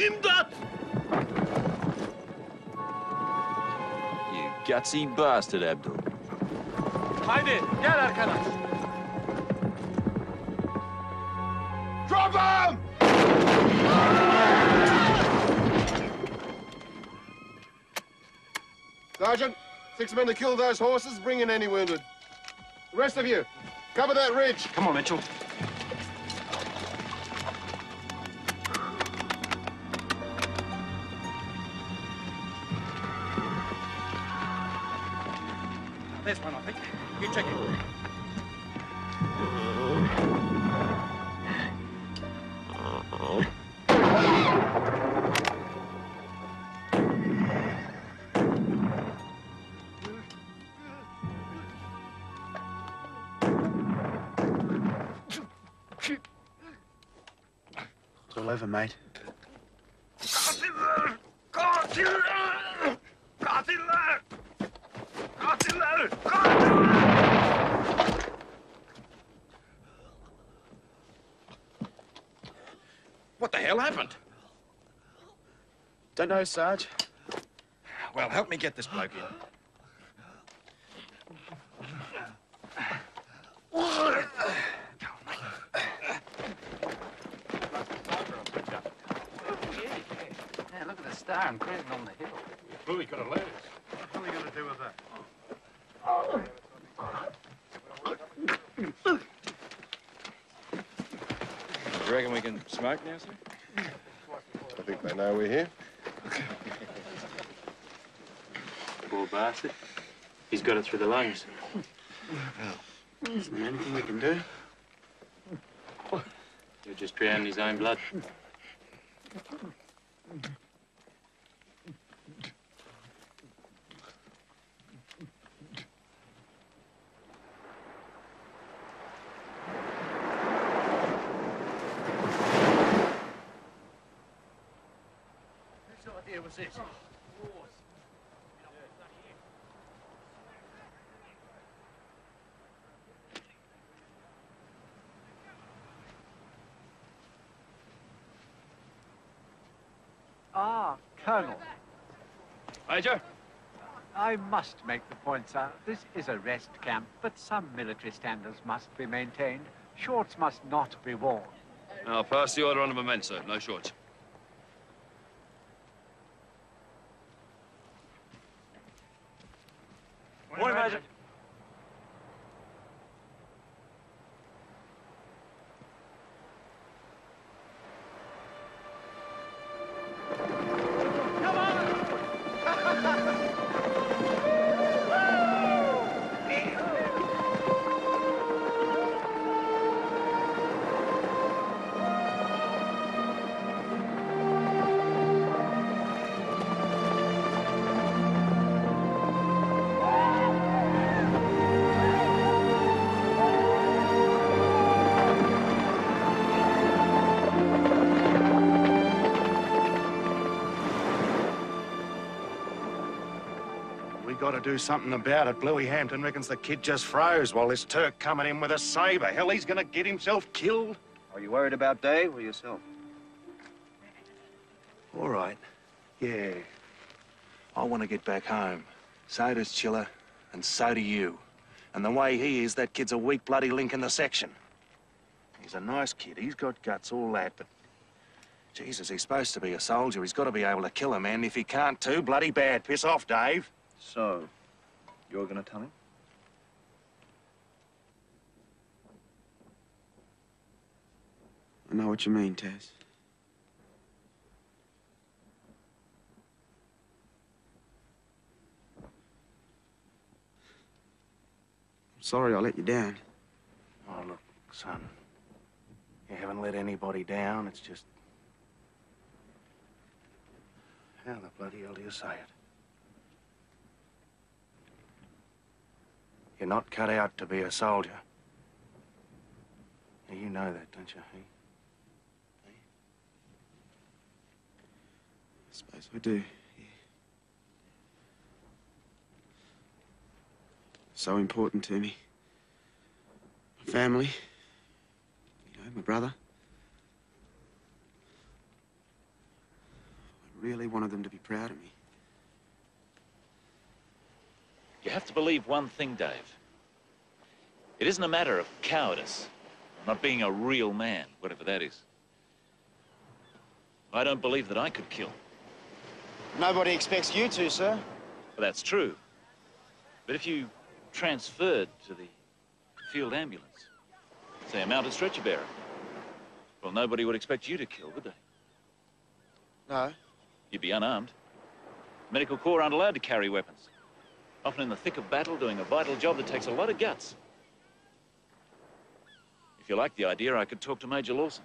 Speaker 12: İmdat! You gutsy bastard, Abdul.
Speaker 3: Haydi gel arkadaş.
Speaker 1: Drop him! Sergeant, 6 men to kill those horses. Bring in any wounded. The rest of you, cover that ridge.
Speaker 2: Come on, Mitchell. There's one, I think. You check it.
Speaker 11: It's all over, mate.
Speaker 2: What the hell happened?
Speaker 11: Don't know, Sarge.
Speaker 2: Well, help me get this bloke in.
Speaker 8: Yeah, look at the star and cruising on the hill.
Speaker 17: Clearly got a lattice. What are we going to do with that?
Speaker 12: You reckon we can smoke now, sir?
Speaker 1: I think they know we're here.
Speaker 2: Poor bastard. He's got it through the lungs.
Speaker 11: Isn't there anything we can do?
Speaker 2: He'll just drown in his own blood.
Speaker 17: Whose idea was this?
Speaker 20: Ah, Colonel.
Speaker 16: Major?
Speaker 20: I must make the point, sir. This is a rest camp, but some military standards must be maintained. Shorts must not be worn.
Speaker 16: I'll pass the order on to my men, sir. No shorts.
Speaker 20: Morning, Major.
Speaker 10: We got to do something about it. Bluey Hampton reckons the kid just froze while this Turk coming in with a saber. Hell, he's going to get himself killed.
Speaker 8: Are you worried about Dave or yourself?
Speaker 10: All right. Yeah. I want to get back home. So does Chiller, and so do you. And the way he is, that kid's a weak bloody link in the section. He's a nice kid. He's got guts, all that, but... Jesus, he's supposed to be a soldier. He's got to be able to kill a man. If he can't, too bloody bad. Piss off, Dave.
Speaker 8: So, you're going to tell him?
Speaker 13: I know what you mean, Taz. I'm sorry I let you down.
Speaker 10: Oh, look, son. You haven't let anybody down. It's just... How the bloody hell do you say it? You're not cut out to be a soldier. Now, you know that, don't you, eh?
Speaker 13: I suppose I do, yeah. So important to me. My family. You know, my brother.
Speaker 11: really wanted them to be proud of me.
Speaker 18: You have to believe one thing, Dave. It isn't a matter of cowardice, or not being a real man, whatever that is. I don't believe that I could kill.
Speaker 11: Nobody expects you to, sir.
Speaker 18: Well, that's true. But if you transferred to the field ambulance, say a mounted stretcher bearer, well, nobody would expect you to kill, would they?
Speaker 11: No.
Speaker 18: You'd be unarmed. Medical corps aren't allowed to carry weapons. Often in the thick of battle, doing a vital job that takes a lot of guts. If you like the idea, I could talk to Major Lawson.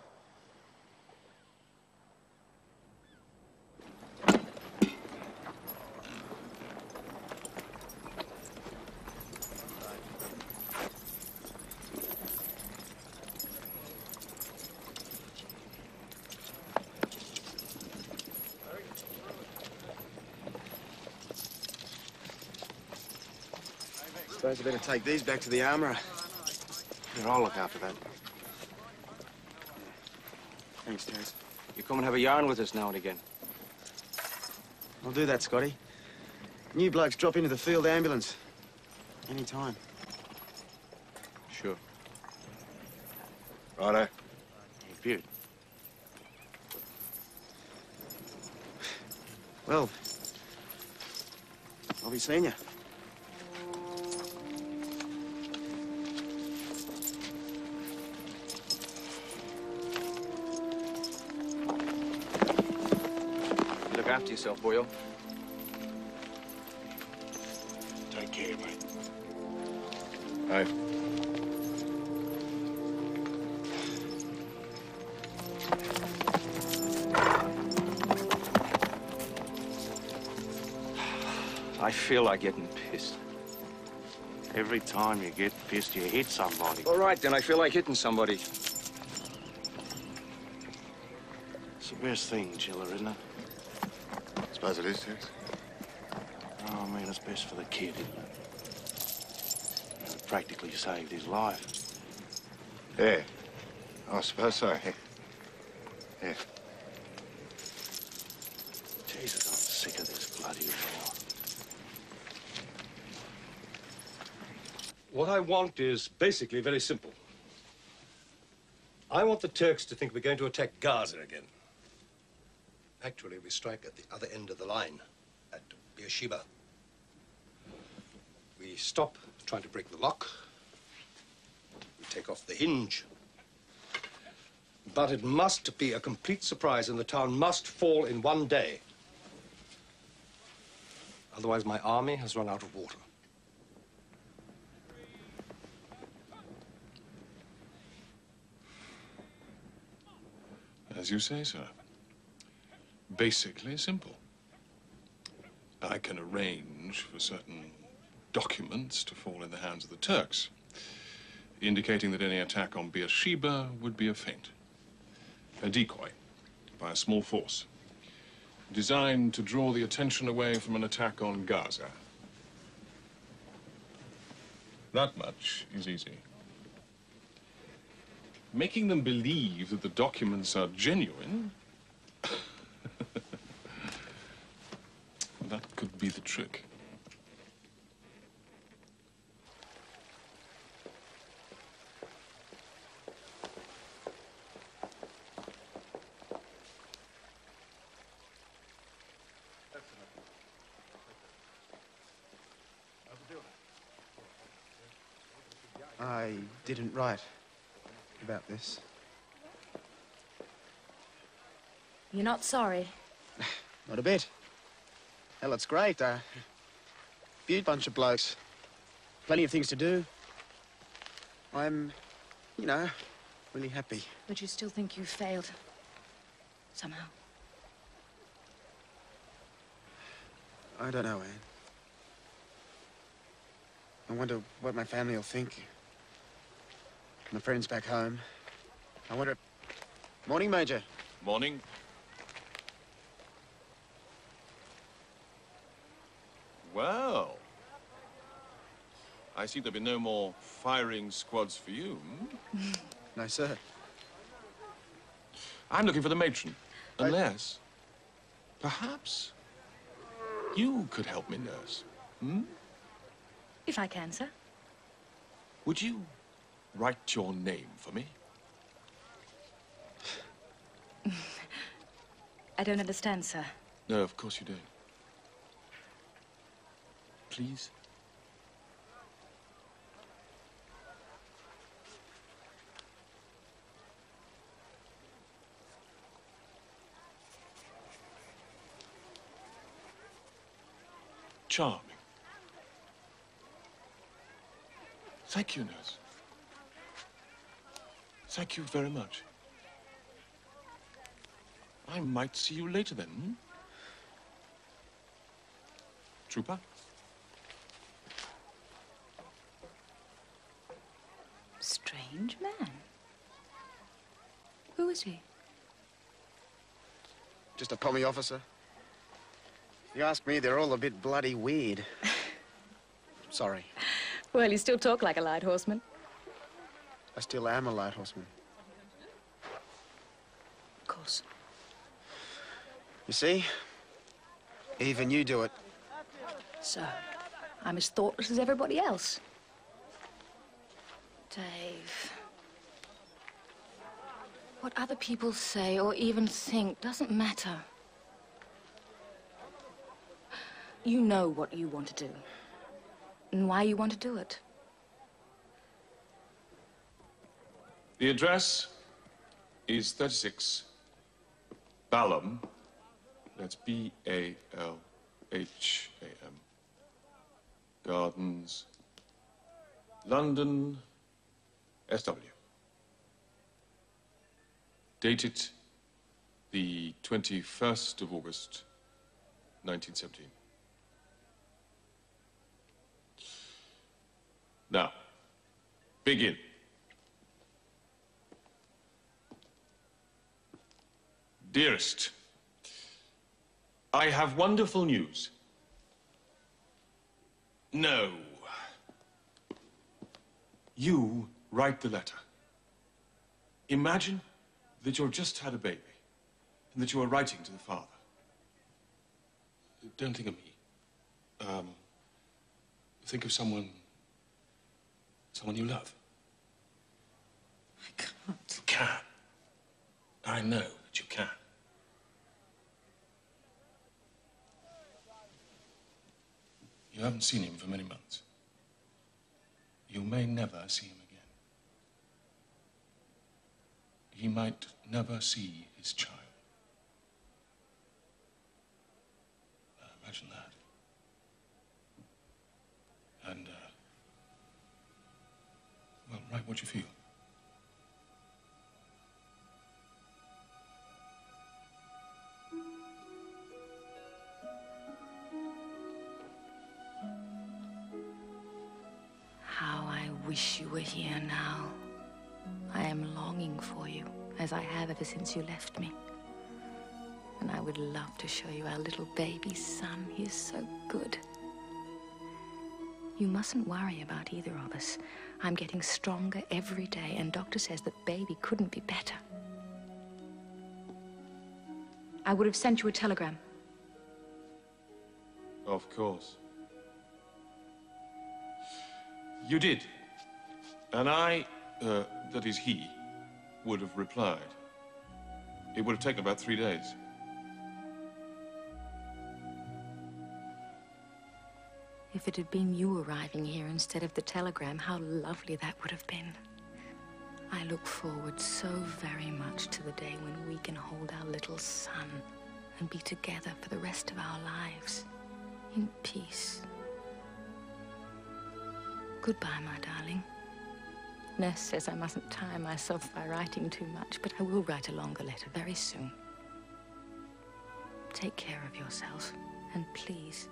Speaker 11: Suppose I better take these back to the armourer.
Speaker 12: Here, I'll look after that.
Speaker 11: Thanks, Taz.
Speaker 12: You come and have a yarn with us now and again.
Speaker 11: I'll do that, Scotty. New blokes drop into the field ambulance. Any time.
Speaker 12: Sure.
Speaker 1: Righto.
Speaker 12: Beaut.
Speaker 11: Well, I'll be seeing you.
Speaker 12: Look after yourself, boyo.
Speaker 10: Take care, mate.
Speaker 1: Aye.
Speaker 12: I feel like getting pissed.
Speaker 10: Every time you get pissed, you hit somebody.
Speaker 12: All right, then I feel like hitting somebody.
Speaker 10: It's the best thing, Chiller, isn't it?
Speaker 1: Suppose it is, Tex.
Speaker 10: Oh, I mean, it's best for the kid, isn't it? It practically saved his life.
Speaker 1: Yeah. I suppose so, yeah. Yeah.
Speaker 10: Jesus, I'm sick of this bloody war.
Speaker 17: What I want is basically very simple. I want the Turks to think we're going to attack Gaza again. Actually, we strike at the other end of the line, at Beersheeba. We stop trying to break the lock. We take off the hinge. But it must be a complete surprise, and the town must fall in one day. Otherwise, my army has run out of water.
Speaker 19: As you say, sir. Basically simple. I can arrange for certain documents to fall in the hands of the Turks, indicating that any attack on Beersheba would be a feint. A decoy by a small force, designed to draw the attention away from an attack on Gaza. That much is easy. Making them believe that the documents are genuine, that could be the trick.
Speaker 11: I didn't write about this.
Speaker 14: You're not sorry?
Speaker 11: Not a bit. Hell, it's great. Beaut bunch of blokes. Plenty of things to do. I'm, you know, really happy.
Speaker 14: But you still think you failed? Somehow?
Speaker 11: I don't know, Anne. I wonder what my family will think. My friends back home. I wonder... Morning, Major.
Speaker 19: Morning. Well, I see there'll be no more firing squads for you.
Speaker 11: No, sir.
Speaker 19: I'm looking for the matron, unless Perhaps you could help me, nurse. Hmm?
Speaker 14: If I can, sir.
Speaker 19: Would you write your name for me?
Speaker 14: I don't understand, sir.
Speaker 19: No, of course you don't. Please? Charming. Thank you, nurse. Thank you very much. I might see you later then. Hmm? Trooper?
Speaker 14: Strange man. Who is he?
Speaker 11: Just a pommy officer. If you ask me, they're all a bit bloody weird. Sorry.
Speaker 14: Well, you still talk like a light horseman.
Speaker 11: I still am a light horseman.
Speaker 14: Of course.
Speaker 11: You see? Even you do it.
Speaker 14: So, I'm as thoughtless as everybody else. Dave. What other people say or even think doesn't matter. You know what you want to do. And why you want to do it.
Speaker 19: The address is 36 Balham. That's B-A-L-H-A-M. Gardens, London, SW. Dated the 21st of August, 1917. Now, begin. Dearest, I have wonderful news. No. You write the letter. Imagine that you've just had a baby and that you are writing to the father. Don't think of me. Think of someone you love.
Speaker 15: I can't.
Speaker 19: You can. I know that you can. You haven't seen him for many months. You may never see him again. He might never see his child. Imagine that. And, well, write what you feel.
Speaker 14: How I wish you were here now. I am longing for you, as I have ever since you left me. And I would love to show you our little baby son. He is so good. You mustn't worry about either of us. I'm getting stronger every day, and Doctor says that baby couldn't be better. I would have sent you a telegram.
Speaker 19: Of course. You did. And I, that is he, would have replied. It would have taken about 3 days.
Speaker 14: If it had been you arriving here instead of the telegram, how lovely that would have been. I look forward so very much to the day when we can hold our little son and be together for the rest of our lives, in peace. Goodbye, my darling. Nurse says I mustn't tire myself by writing too much, but I will write a longer letter very soon. Take care of yourself, and please,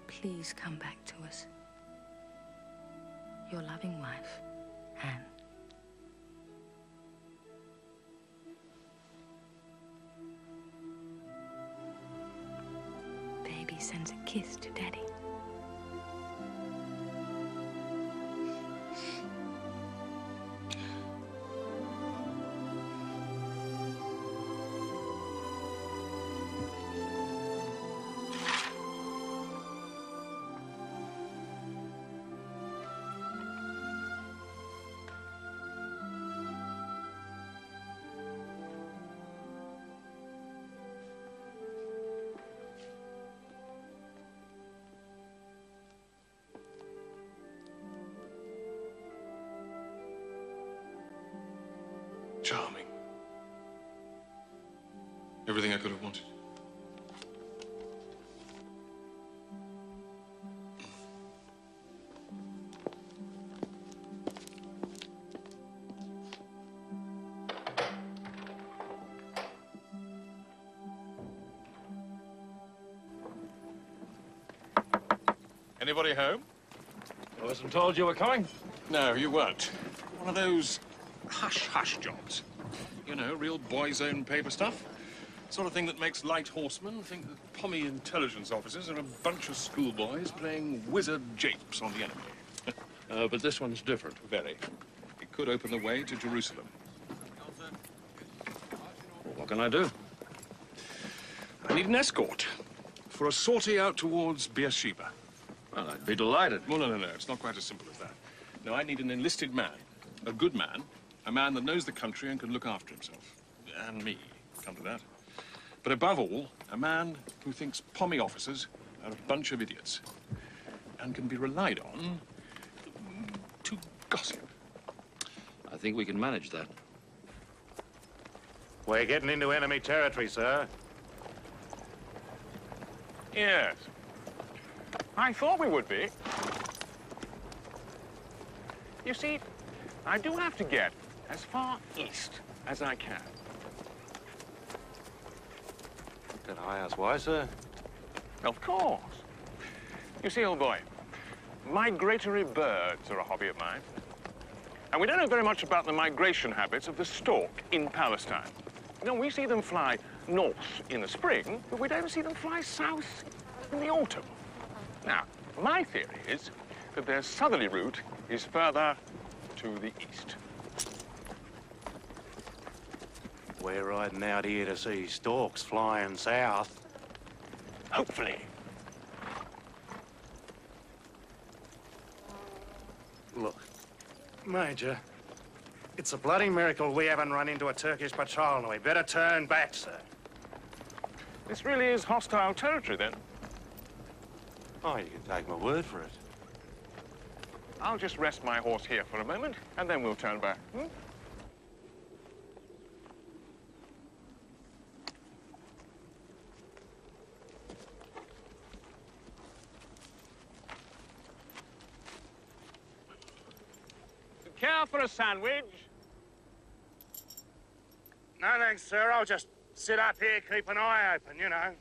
Speaker 14: please come back to us. Your loving wife, Anne. Baby sends a kiss to Daddy.
Speaker 19: Charming. Everything I could have wanted. Anybody home?
Speaker 16: I wasn't told you were coming.
Speaker 19: No, you weren't. One of those hush-hush jobs. You know, real boys' own paper stuff. Sort of thing that makes Lighthorsemen think that pommy intelligence officers are a bunch of schoolboys playing wizard japes on the enemy.
Speaker 7: But this one's different.
Speaker 19: Very. It could open the way to Jerusalem.
Speaker 7: Well, what can I do?
Speaker 19: I need an escort for a sortie out towards Beersheeba.
Speaker 7: Well, I'd be delighted.
Speaker 19: Well, no. It's not quite as simple as that. No, I need an enlisted man, a good man, a man that knows the country and can look after himself. And me, come to that. But above all, a man who thinks pommy officers are a bunch of idiots and can be relied on to gossip.
Speaker 9: I think we can manage that.
Speaker 10: We're getting into enemy territory, sir.
Speaker 21: Yes. I thought we would be. You see, I do have to get as far east as I can.
Speaker 10: Did I ask why, sir?
Speaker 21: Of course. You see, old boy, migratory birds are a hobby of mine. And we don't know very much about the migration habits of the stork in Palestine. You know, we see them fly north in the spring, but we don't see them fly south in the autumn. Now, my theory is that their southerly route is further to the east.
Speaker 10: We're riding out here to see storks flying south.
Speaker 21: Hopefully.
Speaker 10: Look, Major, it's a bloody miracle we haven't run into a Turkish patrol, and we better turn back, sir.
Speaker 21: This really is hostile territory, then?
Speaker 10: Oh, you can take my word for it.
Speaker 21: I'll just rest my horse here for a moment, and then we'll turn back. Hmm? Care for a sandwich?
Speaker 10: No, thanks, sir. I'll just sit up here, keep an eye open, you know.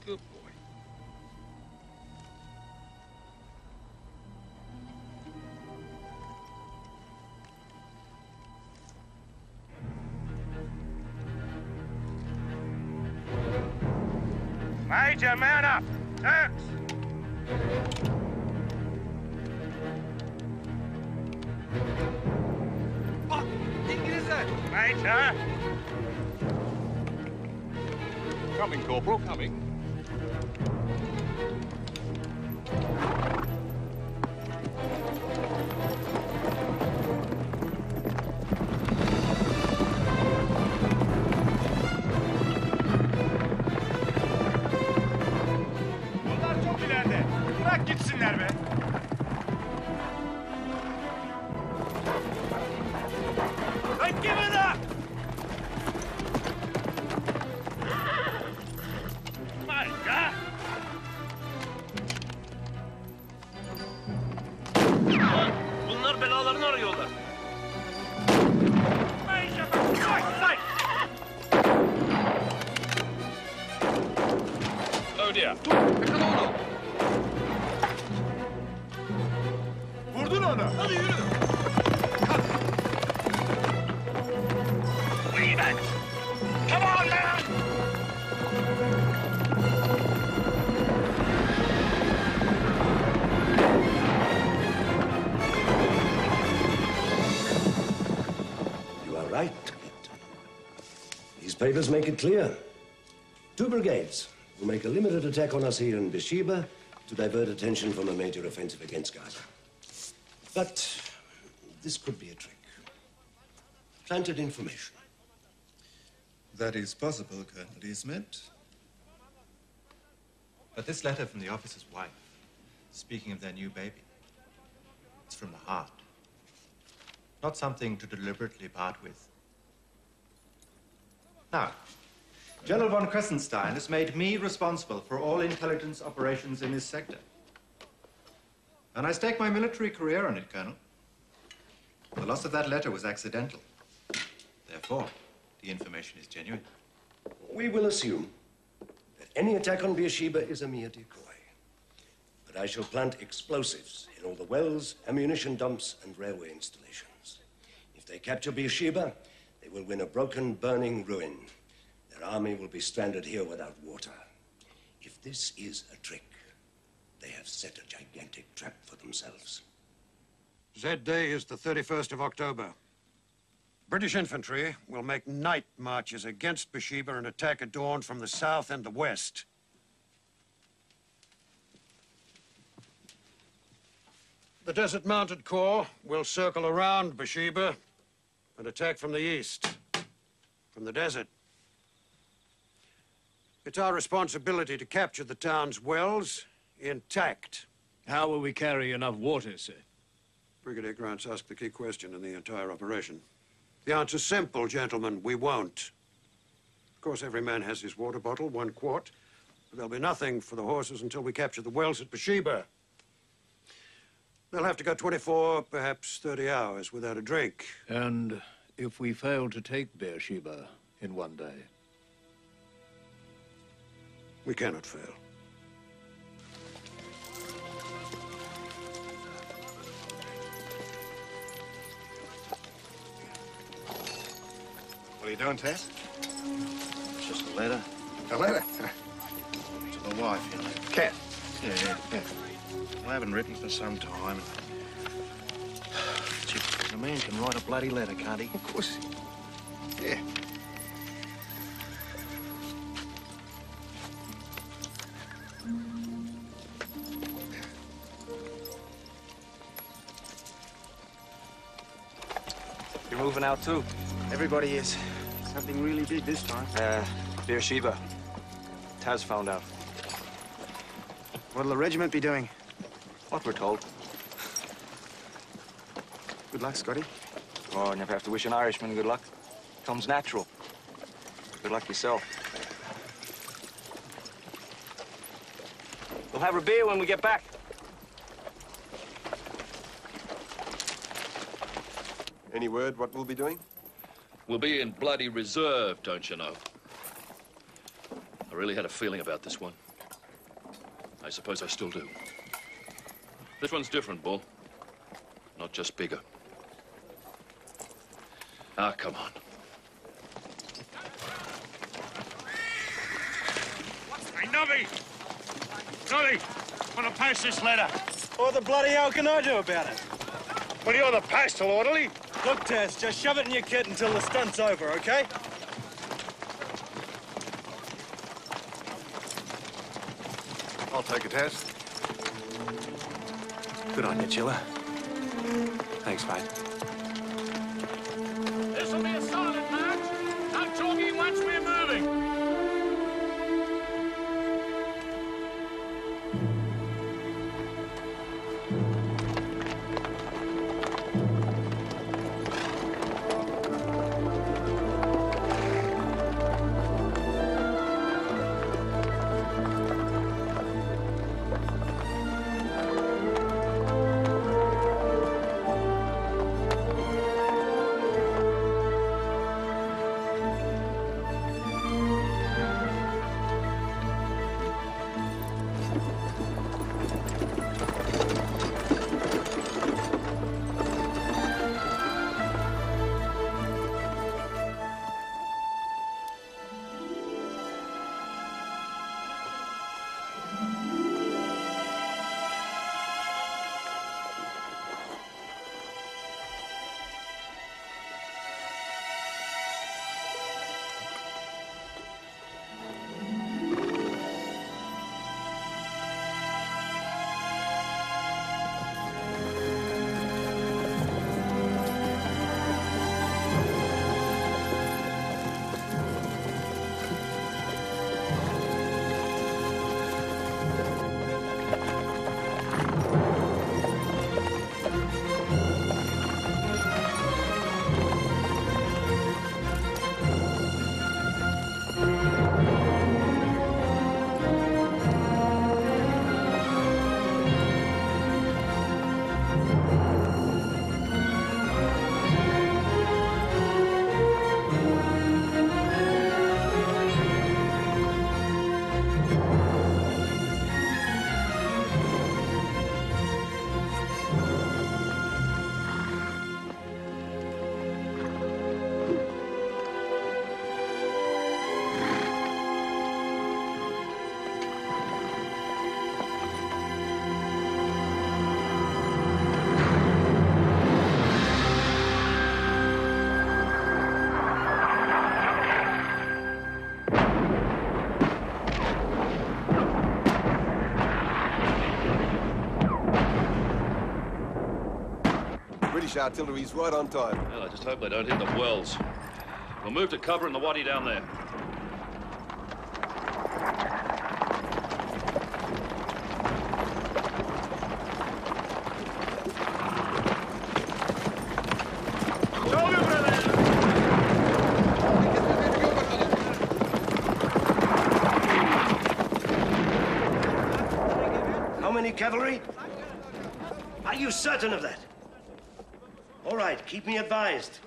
Speaker 19: Good boy.
Speaker 10: Major, mount up! Turks!
Speaker 12: What? İngilizler!
Speaker 10: Major!
Speaker 19: Coming, Corporal, coming.
Speaker 10: Bunlar çok ileride. Bırak gitsinler be. Lan give it up! My God!
Speaker 12: Bunlar belalarını arıyorlar.
Speaker 10: Major, for Christ's sake!
Speaker 19: Oh dear.
Speaker 12: Yakala onu.
Speaker 17: order!
Speaker 2: Leave it! Come on, man!
Speaker 4: You are right, Captain. These papers make it clear. 2 brigades will make a limited attack on us here in Beersheba to divert attention from a major offensive against Gaza. But this could be a trick. Planted information.
Speaker 6: That is possible, Colonel Desmet. But this letter from the officer's wife, speaking of their new baby, it's from the heart. Not something to deliberately part with. Now, General von Kressenstein has made me responsible for all intelligence operations in this sector. And I stake my military career on it, Colonel. The loss of that letter was accidental. Therefore, the information is genuine.
Speaker 4: We will assume that any attack on Beersheba is a mere decoy. But I shall plant explosives in all the wells, ammunition dumps, and railway installations. If they capture Beersheba, they will win a broken, burning ruin. Their army will be stranded here without water. If this is a trick, they have set a gigantic trap for themselves.
Speaker 17: Z-Day is the 31st of October. British infantry will make night marches against Beersheba and attack at dawn from the south and the west. The Desert Mounted Corps will circle around Beersheba and attack from the east, from the desert. It's our responsibility to capture the town's wells intact.
Speaker 7: How will we carry enough water, sir?
Speaker 17: Brigadier Grant's asked the key question in the entire operation. The answer's simple, gentlemen. We won't. Of course, every man has his water bottle, 1 quart. But there'll be nothing for the horses until we capture the wells at Beersheba. They'll have to go 24, perhaps 30 hours without a drink.
Speaker 7: And if we fail to take Beersheba in 1 day?
Speaker 17: We cannot fail.
Speaker 1: What are you doing, Tess?
Speaker 10: It's just a letter.
Speaker 1: A letter?
Speaker 10: To the wife, you know.
Speaker 1: Cat?
Speaker 10: Yeah. I haven't written for some time. Gee, a man can write a bloody letter, can't he?
Speaker 1: Of course. Yeah.
Speaker 12: You're moving out too?
Speaker 13: Everybody is. Something really big this time.
Speaker 12: Beersheba. Taz found out.
Speaker 13: What'll the regiment be doing?
Speaker 12: What we're told.
Speaker 13: Good luck, Scotty.
Speaker 12: Oh, I never have to wish an Irishman good luck. Comes natural. Good luck yourself. We'll have a beer when we get back.
Speaker 1: Any word what we'll be doing?
Speaker 9: We'll be in bloody reserve, don't you know? I really had a feeling about this one. I suppose I still do. This one's different, Bull. Not just bigger. Ah, come on.
Speaker 17: Hey, Nobby! Nobby! Want to pass this letter?
Speaker 2: What the bloody hell can I do about it?
Speaker 17: Well, you're the postal orderly.
Speaker 2: Look, Tess, just shove it in your kit until the stunt's over, okay?
Speaker 1: I'll take a Tess.
Speaker 12: Good on you, Chilla. Thanks, mate.
Speaker 2: This'll be a solid march. I'm talking once we're moving.
Speaker 1: British artillery's right on time.
Speaker 9: Well, I just hope they don't hit the wells. We'll move to cover in the wadi down there.
Speaker 4: How many cavalry? Are you certain of that? All right, keep me advised.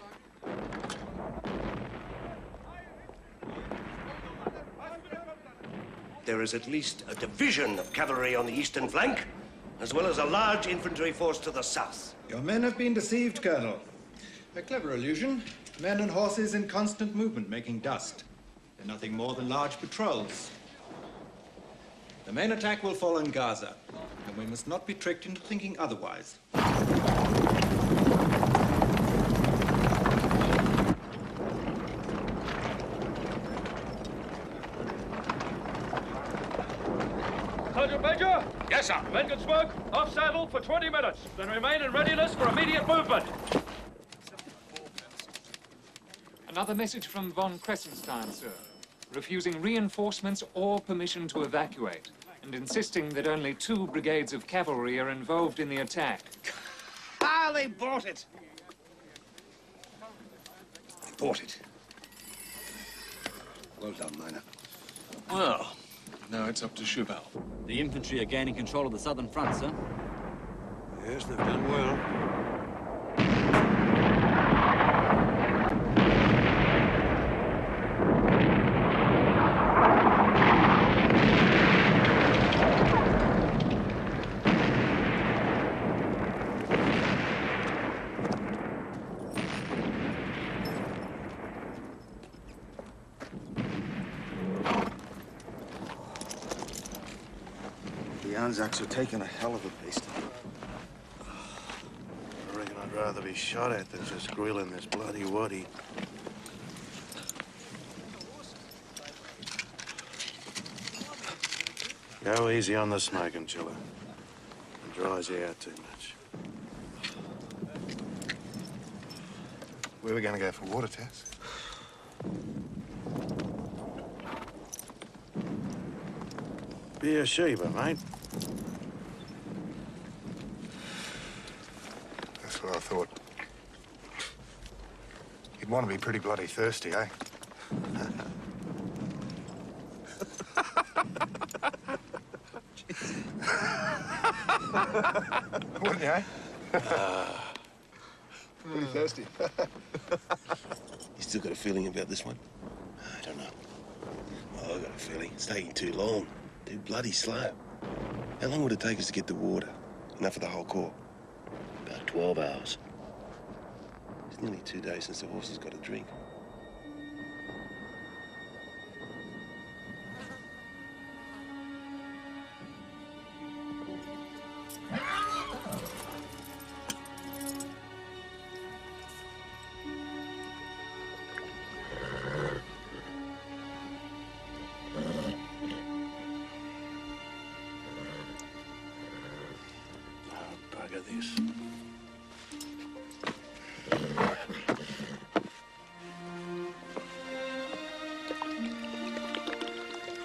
Speaker 4: There is at least a division of cavalry on the eastern flank, as well as a large infantry force to the south.
Speaker 6: Your men have been deceived, Colonel. A clever illusion. Men and horses in constant movement, making dust. They're nothing more than large patrols. The main attack will fall on Gaza, and we must not be tricked into thinking otherwise.
Speaker 16: Sergeant Major? Yes, sir. Men can smoke, off saddle for 20 minutes, then remain in readiness for immediate movement.
Speaker 5: Another message from von Kressenstein, sir. Refusing reinforcements or permission to evacuate, and insisting that only 2 brigades of cavalry are involved in the attack.
Speaker 4: Ah, they bought it. They bought it. Well done, Miner.
Speaker 22: Well, now it's up to Schubal.
Speaker 8: The infantry are gaining control of the southern front, sir.
Speaker 17: Yes, they've done well.
Speaker 22: The Anzacs are taking a hell of a beast.
Speaker 10: I reckon I'd rather be shot at than just grilling this bloody wadi. Go easy on the smoking, Chiller. It dries you out too much.
Speaker 1: Where are we going to go for water, Tess?
Speaker 10: Beersheeba, mate.
Speaker 1: That's what I thought. You'd want to be pretty bloody thirsty, eh? Wouldn't you, eh? Pretty thirsty.
Speaker 23: You still got a feeling about this one? I don't know. Oh, I got a feeling. It's taking too long. Too bloody slow. How long would it take us to get the water? Enough for the whole corps? About 12 hours. It's nearly 2 days since the horses got a drink.
Speaker 10: Bugger this.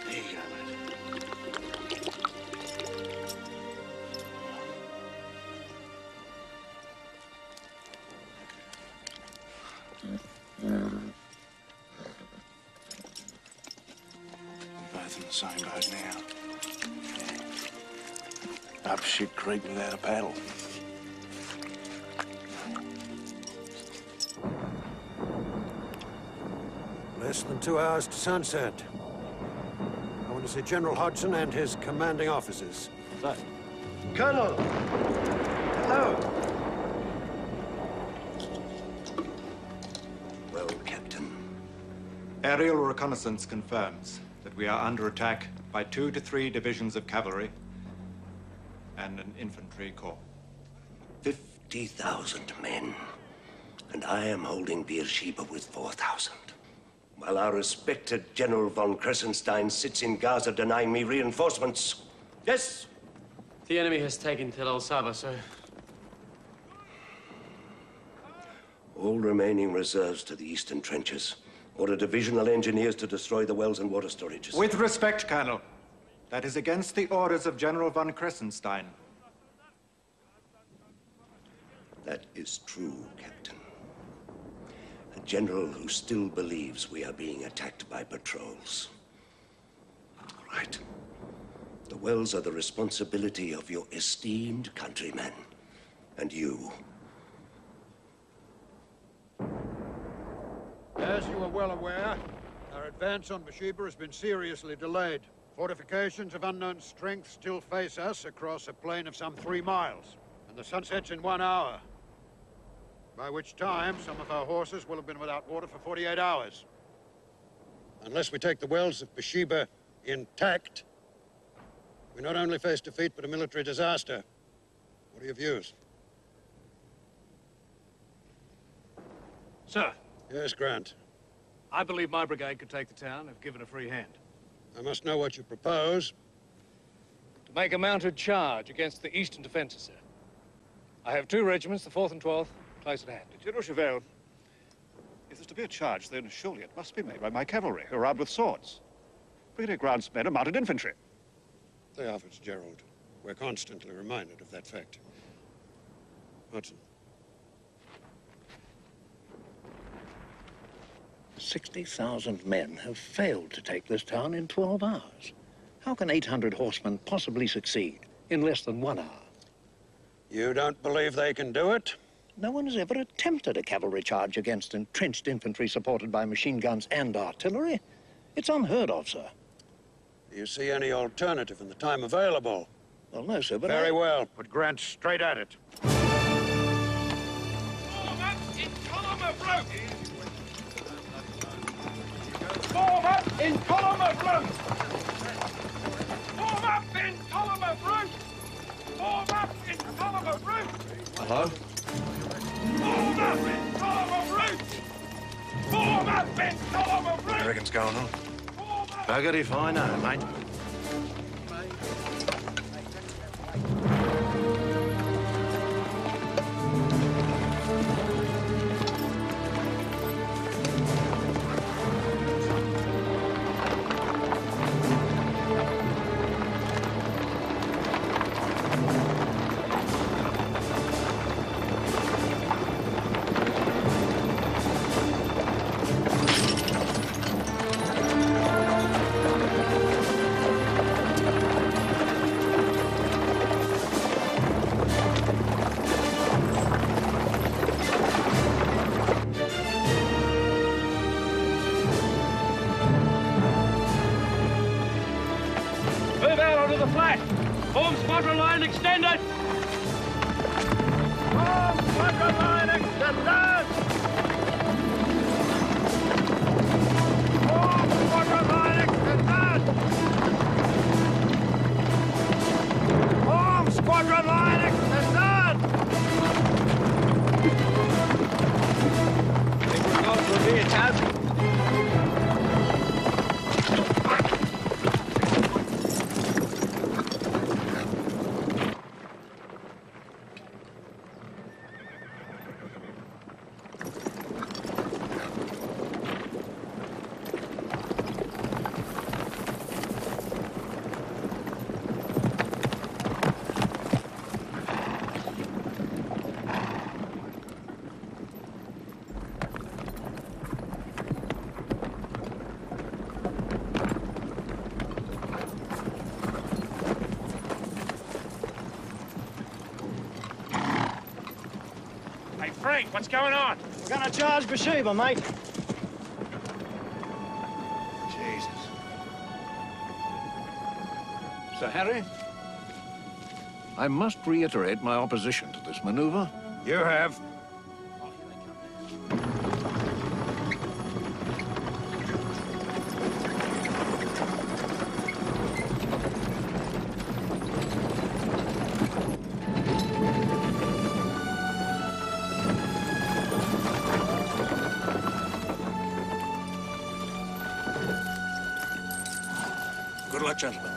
Speaker 10: There you go, mate. We're both in the same boat now. Up shit creek without a paddle.
Speaker 17: Less than 2 hours to sunset. I want to see General Hodgson and his commanding officers.
Speaker 4: Sir. Colonel! Hello! Well, Captain.
Speaker 6: Aerial reconnaissance confirms that we are under attack by 2 to 3 divisions of cavalry and an infantry corps.
Speaker 4: 50,000 men. And I am holding Beersheba with 4,000. While our respected General von Kressenstein sits in Gaza denying me reinforcements. Yes?
Speaker 24: The enemy has taken Tel El Saba, sir.
Speaker 4: all remaining reserves to the eastern trenches. Order divisional engineers to destroy the wells and water storages.
Speaker 6: With respect, Colonel, that is against the orders of General von Kressenstein.
Speaker 4: That is true, Captain. A general who still believes we are being attacked by patrols. All right. The wells are the responsibility of your esteemed countrymen. And you.
Speaker 17: As you are well aware, our advance on Beersheeba has been seriously delayed. Fortifications of unknown strength still face us across a plain of some 3 miles, and the sun sets in 1 hour, by which time some of our horses will have been without water for 48 hours. Unless we take the wells of Beersheeba intact, we not only face defeat, but a military disaster. What are your views?
Speaker 2: Sir.
Speaker 17: Yes, Grant.
Speaker 2: I believe my brigade could take the town if given a free hand.
Speaker 17: I must know what you propose.
Speaker 2: To make a mounted charge against the eastern defenses, sir. I have 2 regiments, the 4th and 12th, close at hand.
Speaker 3: General Cheval, if there's to be a charge, then surely it must be made by my cavalry, who are armed with swords. Brigadier Grant's men are mounted infantry.
Speaker 17: They are, Fitzgerald. We're constantly reminded of that fact. Hudson.
Speaker 18: 60,000 men have failed to take this town in 12 hours. How can 800 horsemen possibly succeed in less than 1 hour?
Speaker 17: You don't believe they can do it?
Speaker 18: No one has ever attempted a cavalry charge against entrenched infantry supported by machine guns and artillery. It's unheard of, sir.
Speaker 17: Do you see any alternative in the time available?
Speaker 18: Well, no, sir, but
Speaker 17: Very well. Put Grant straight at it.
Speaker 21: Form up in column of route! Form up in column of route! Form up in column of route! Form up in column of route!
Speaker 3: Hello?
Speaker 21: Form up in column of route! Form up in column of route!
Speaker 3: What reckon's going on? Bugger if I know, mate.
Speaker 2: Move out onto the flat. Form squadron line extended. Form squadron line extended. Form squadron line extended. Form squadron line extended. Think we're going for a beer, Taz?
Speaker 21: Hey, Frank, what's going on?
Speaker 2: We're gonna charge Beersheeba, mate.
Speaker 3: Jesus. Sir Harry? I must reiterate my opposition to this maneuver.
Speaker 17: You have.
Speaker 3: Good luck, gentlemen.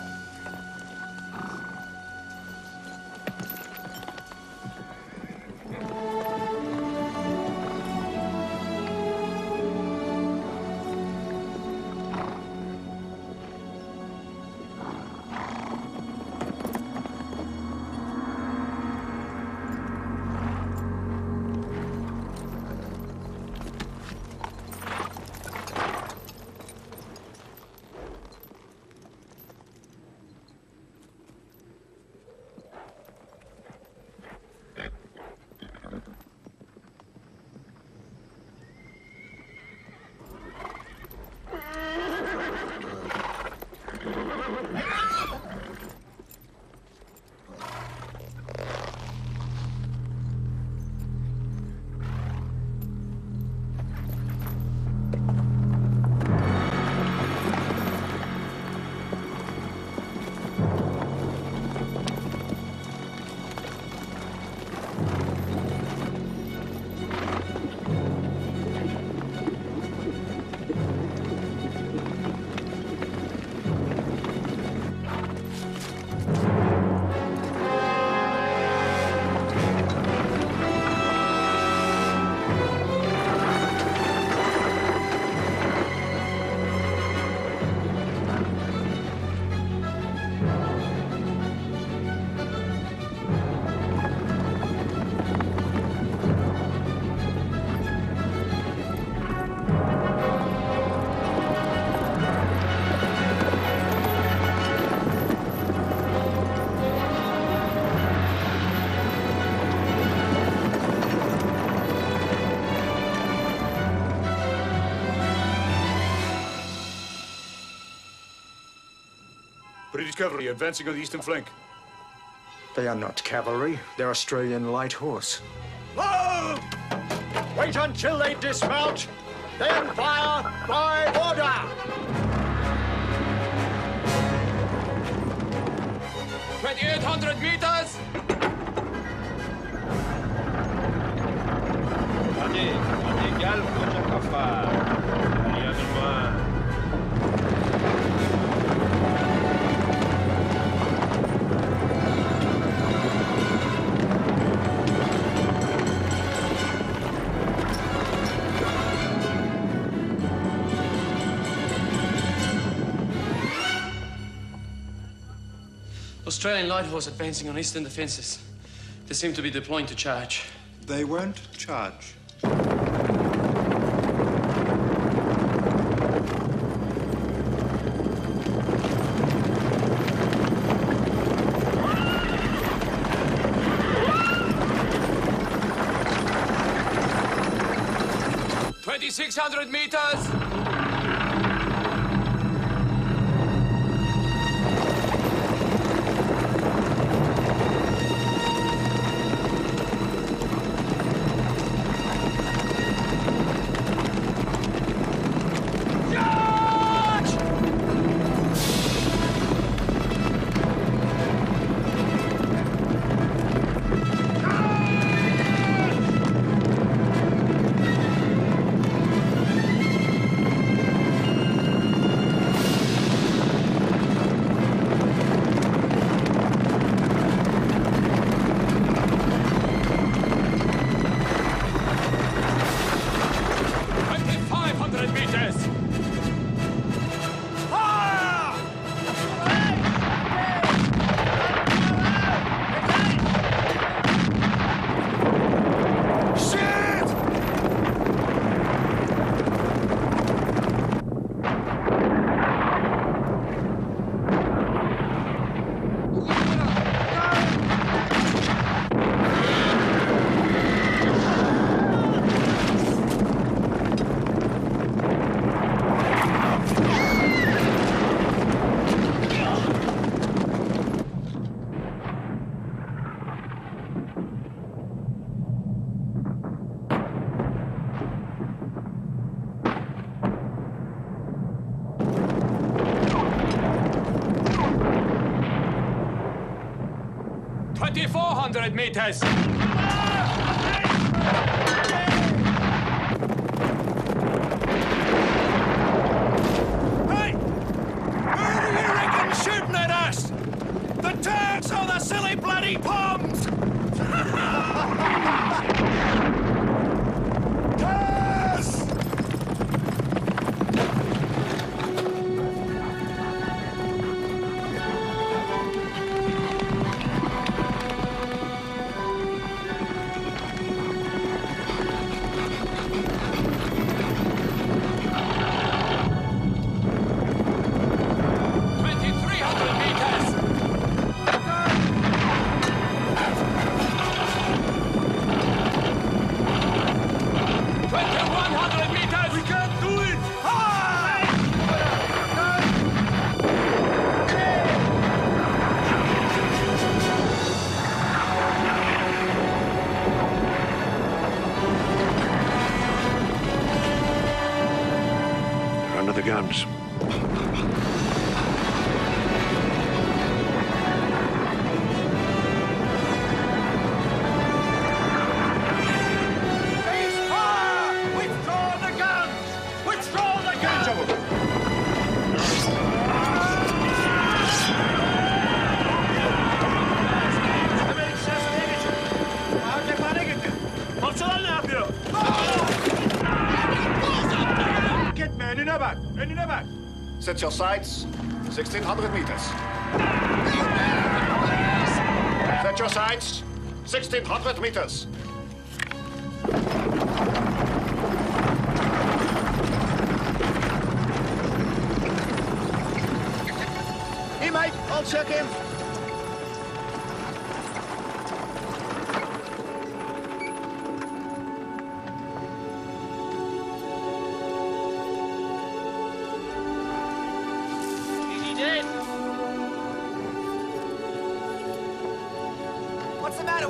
Speaker 11: British cavalry advancing on the eastern flank.
Speaker 15: They are not cavalry. They're Australian light horse.
Speaker 11: Move!
Speaker 20: Wait until they dismount, then fire by order!
Speaker 12: 2,800 meters!
Speaker 20: Allez, galpe, Jacafar. Allez, amène-moi.
Speaker 24: Australian light horse advancing on eastern defences. They seem to be deploying to charge.
Speaker 6: They won't charge.
Speaker 12: $2,600 meters! $2,400 meters!
Speaker 20: Hey! Who do you reckon shooting at us? The Turks or the silly bloody Poms? Yes!
Speaker 23: Under the guns.
Speaker 20: Ceasefire! Withdraw the guns! Withdraw the guns!
Speaker 11: Parçalar ne yapıyor? Gitme, önüne bak, önüne bak.
Speaker 25: Set your sights, 1,600 meters. Set your sights, 1,600 meters.
Speaker 20: Hey, mate, I'll check him.
Speaker 11: Is he dead?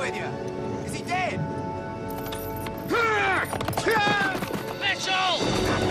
Speaker 11: with you? Is he dead?
Speaker 20: Mitchell!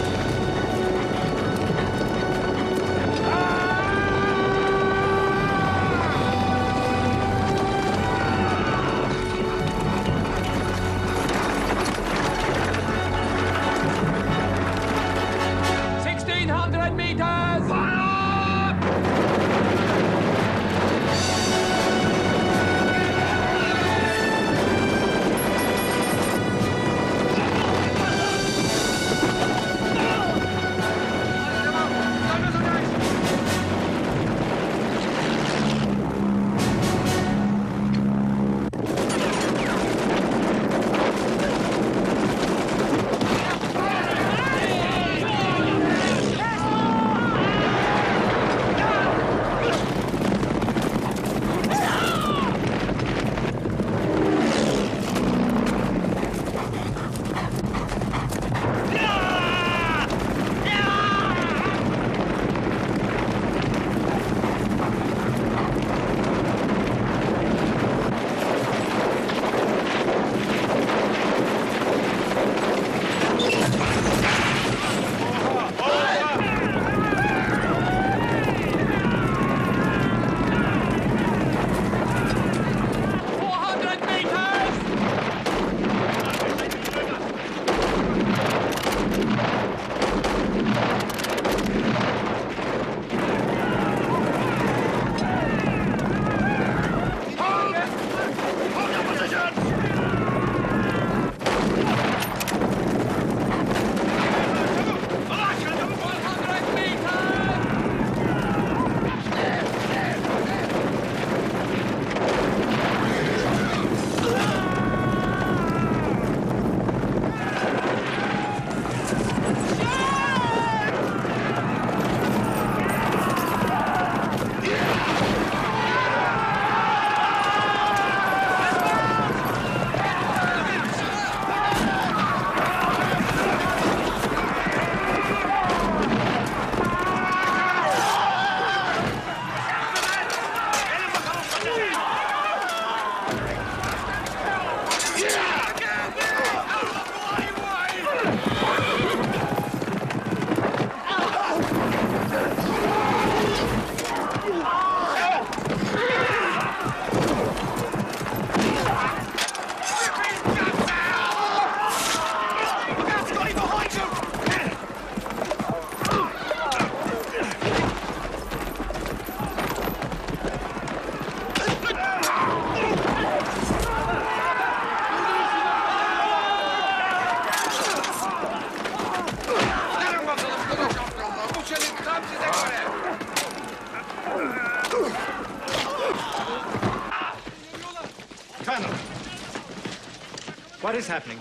Speaker 6: What is happening?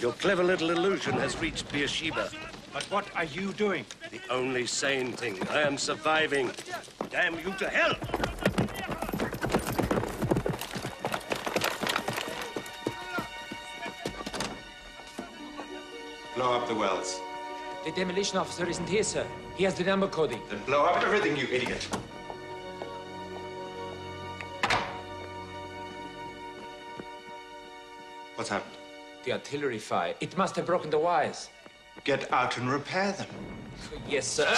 Speaker 4: Your clever little illusion has reached Beersheeba.
Speaker 6: But what are you doing?
Speaker 4: The only sane thing. I am surviving. Damn you to hell!
Speaker 6: Blow up the wells.
Speaker 7: The demolition officer isn't here, sir. He has the number coding.
Speaker 6: Then blow up everything, you idiot. What's happened?
Speaker 7: The artillery fire. It must have broken the wires.
Speaker 6: Get out and repair them.
Speaker 7: Yes, sir.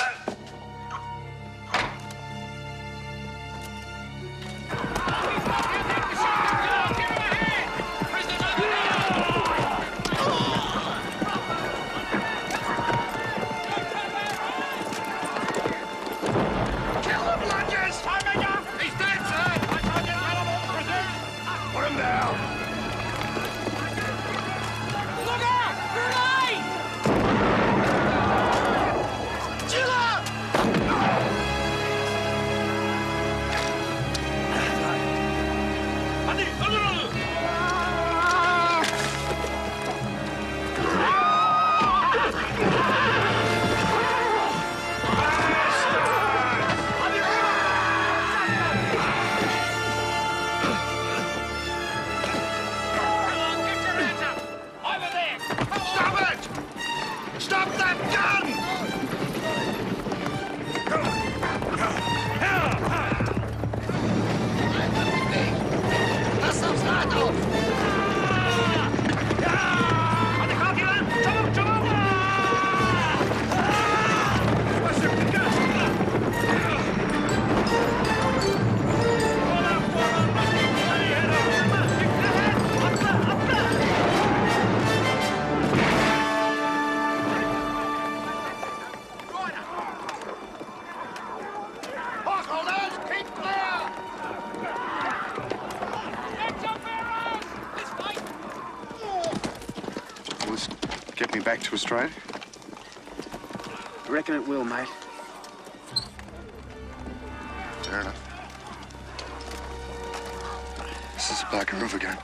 Speaker 25: get me back to Australia?
Speaker 2: I reckon it will, mate.
Speaker 25: Fair enough. This is a bugger of a game.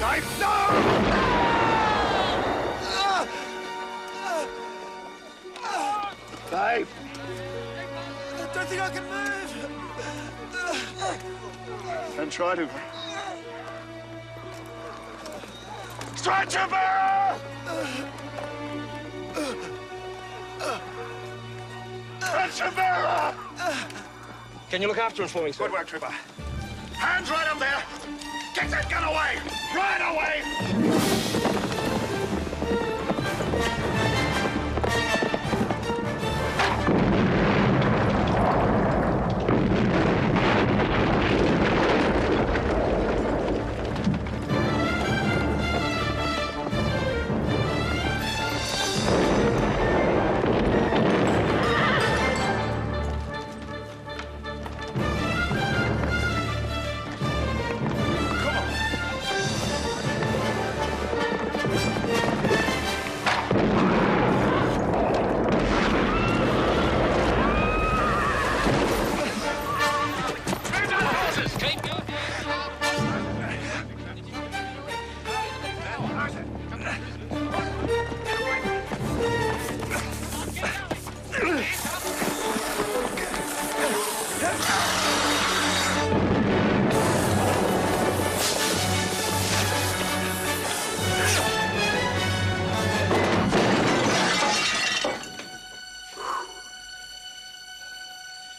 Speaker 25: Knife, no! Dave!
Speaker 20: I don't think I can move.
Speaker 25: Don't try to. Stretch your barrel! Stretch your barrel!
Speaker 12: Can you look after him for me, sir?
Speaker 25: Good work, Trooper. Hands right up there! Get that gun away! Right away!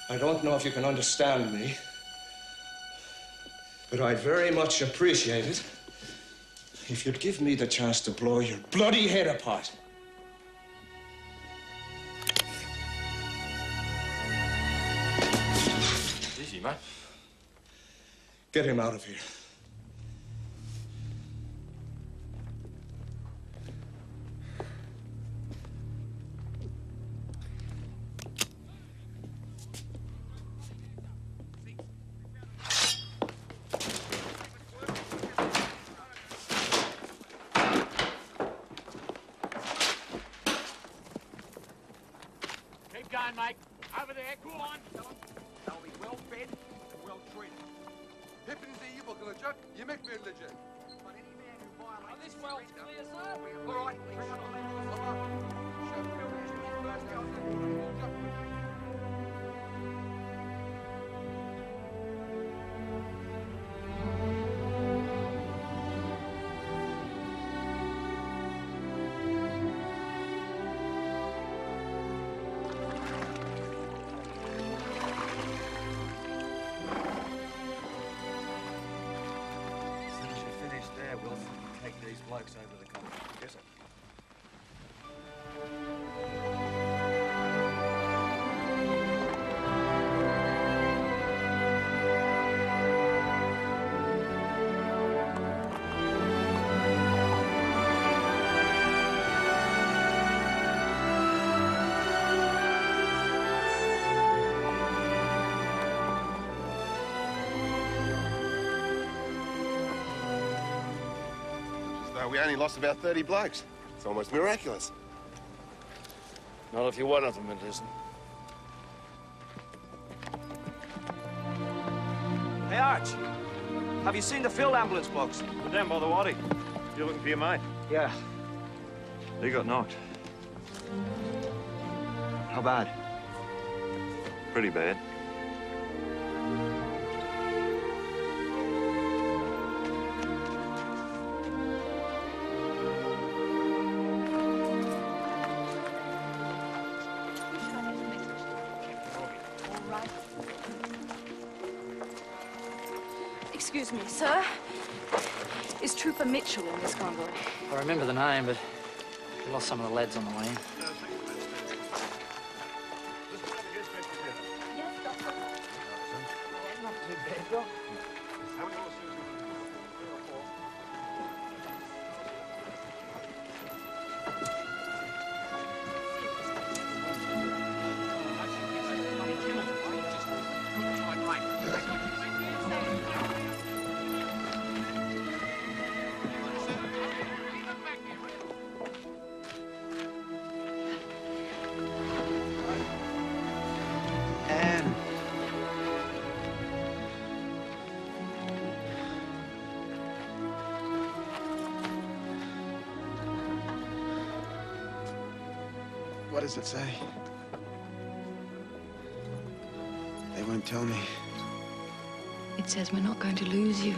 Speaker 6: I don't know if you can understand me, but I'd very much appreciate it if you'd give me the chance to blow your bloody head apart.
Speaker 12: Easy, mate.
Speaker 6: Get him out of here.
Speaker 11: Keep going, mate. Over there, go on. They'll be well fed and well treated.
Speaker 9: Hepinize iyi bakın olacak, yemek verilecek.
Speaker 11: Are this well clear, sir? All right.
Speaker 9: Tamam. Şef görüşürüz.
Speaker 12: Take these blokes over the country. Yes, sir.
Speaker 23: We only lost about 30 blokes. It's almost miraculous.
Speaker 12: Not if you're one of them, it isn't.
Speaker 13: Hey, Arch. Have you seen the field ambulance box?
Speaker 14: We're down by the wadi. You're looking for your mate?
Speaker 13: Yeah.
Speaker 14: He got knocked.
Speaker 13: How bad?
Speaker 14: Pretty bad.
Speaker 16: Excuse me, sir. Is Trooper Mitchell in this convoy?
Speaker 7: I remember the name, but we lost some of the lads on the way in.
Speaker 1: What does it say? They won't tell me.
Speaker 16: It says we're not going to lose you.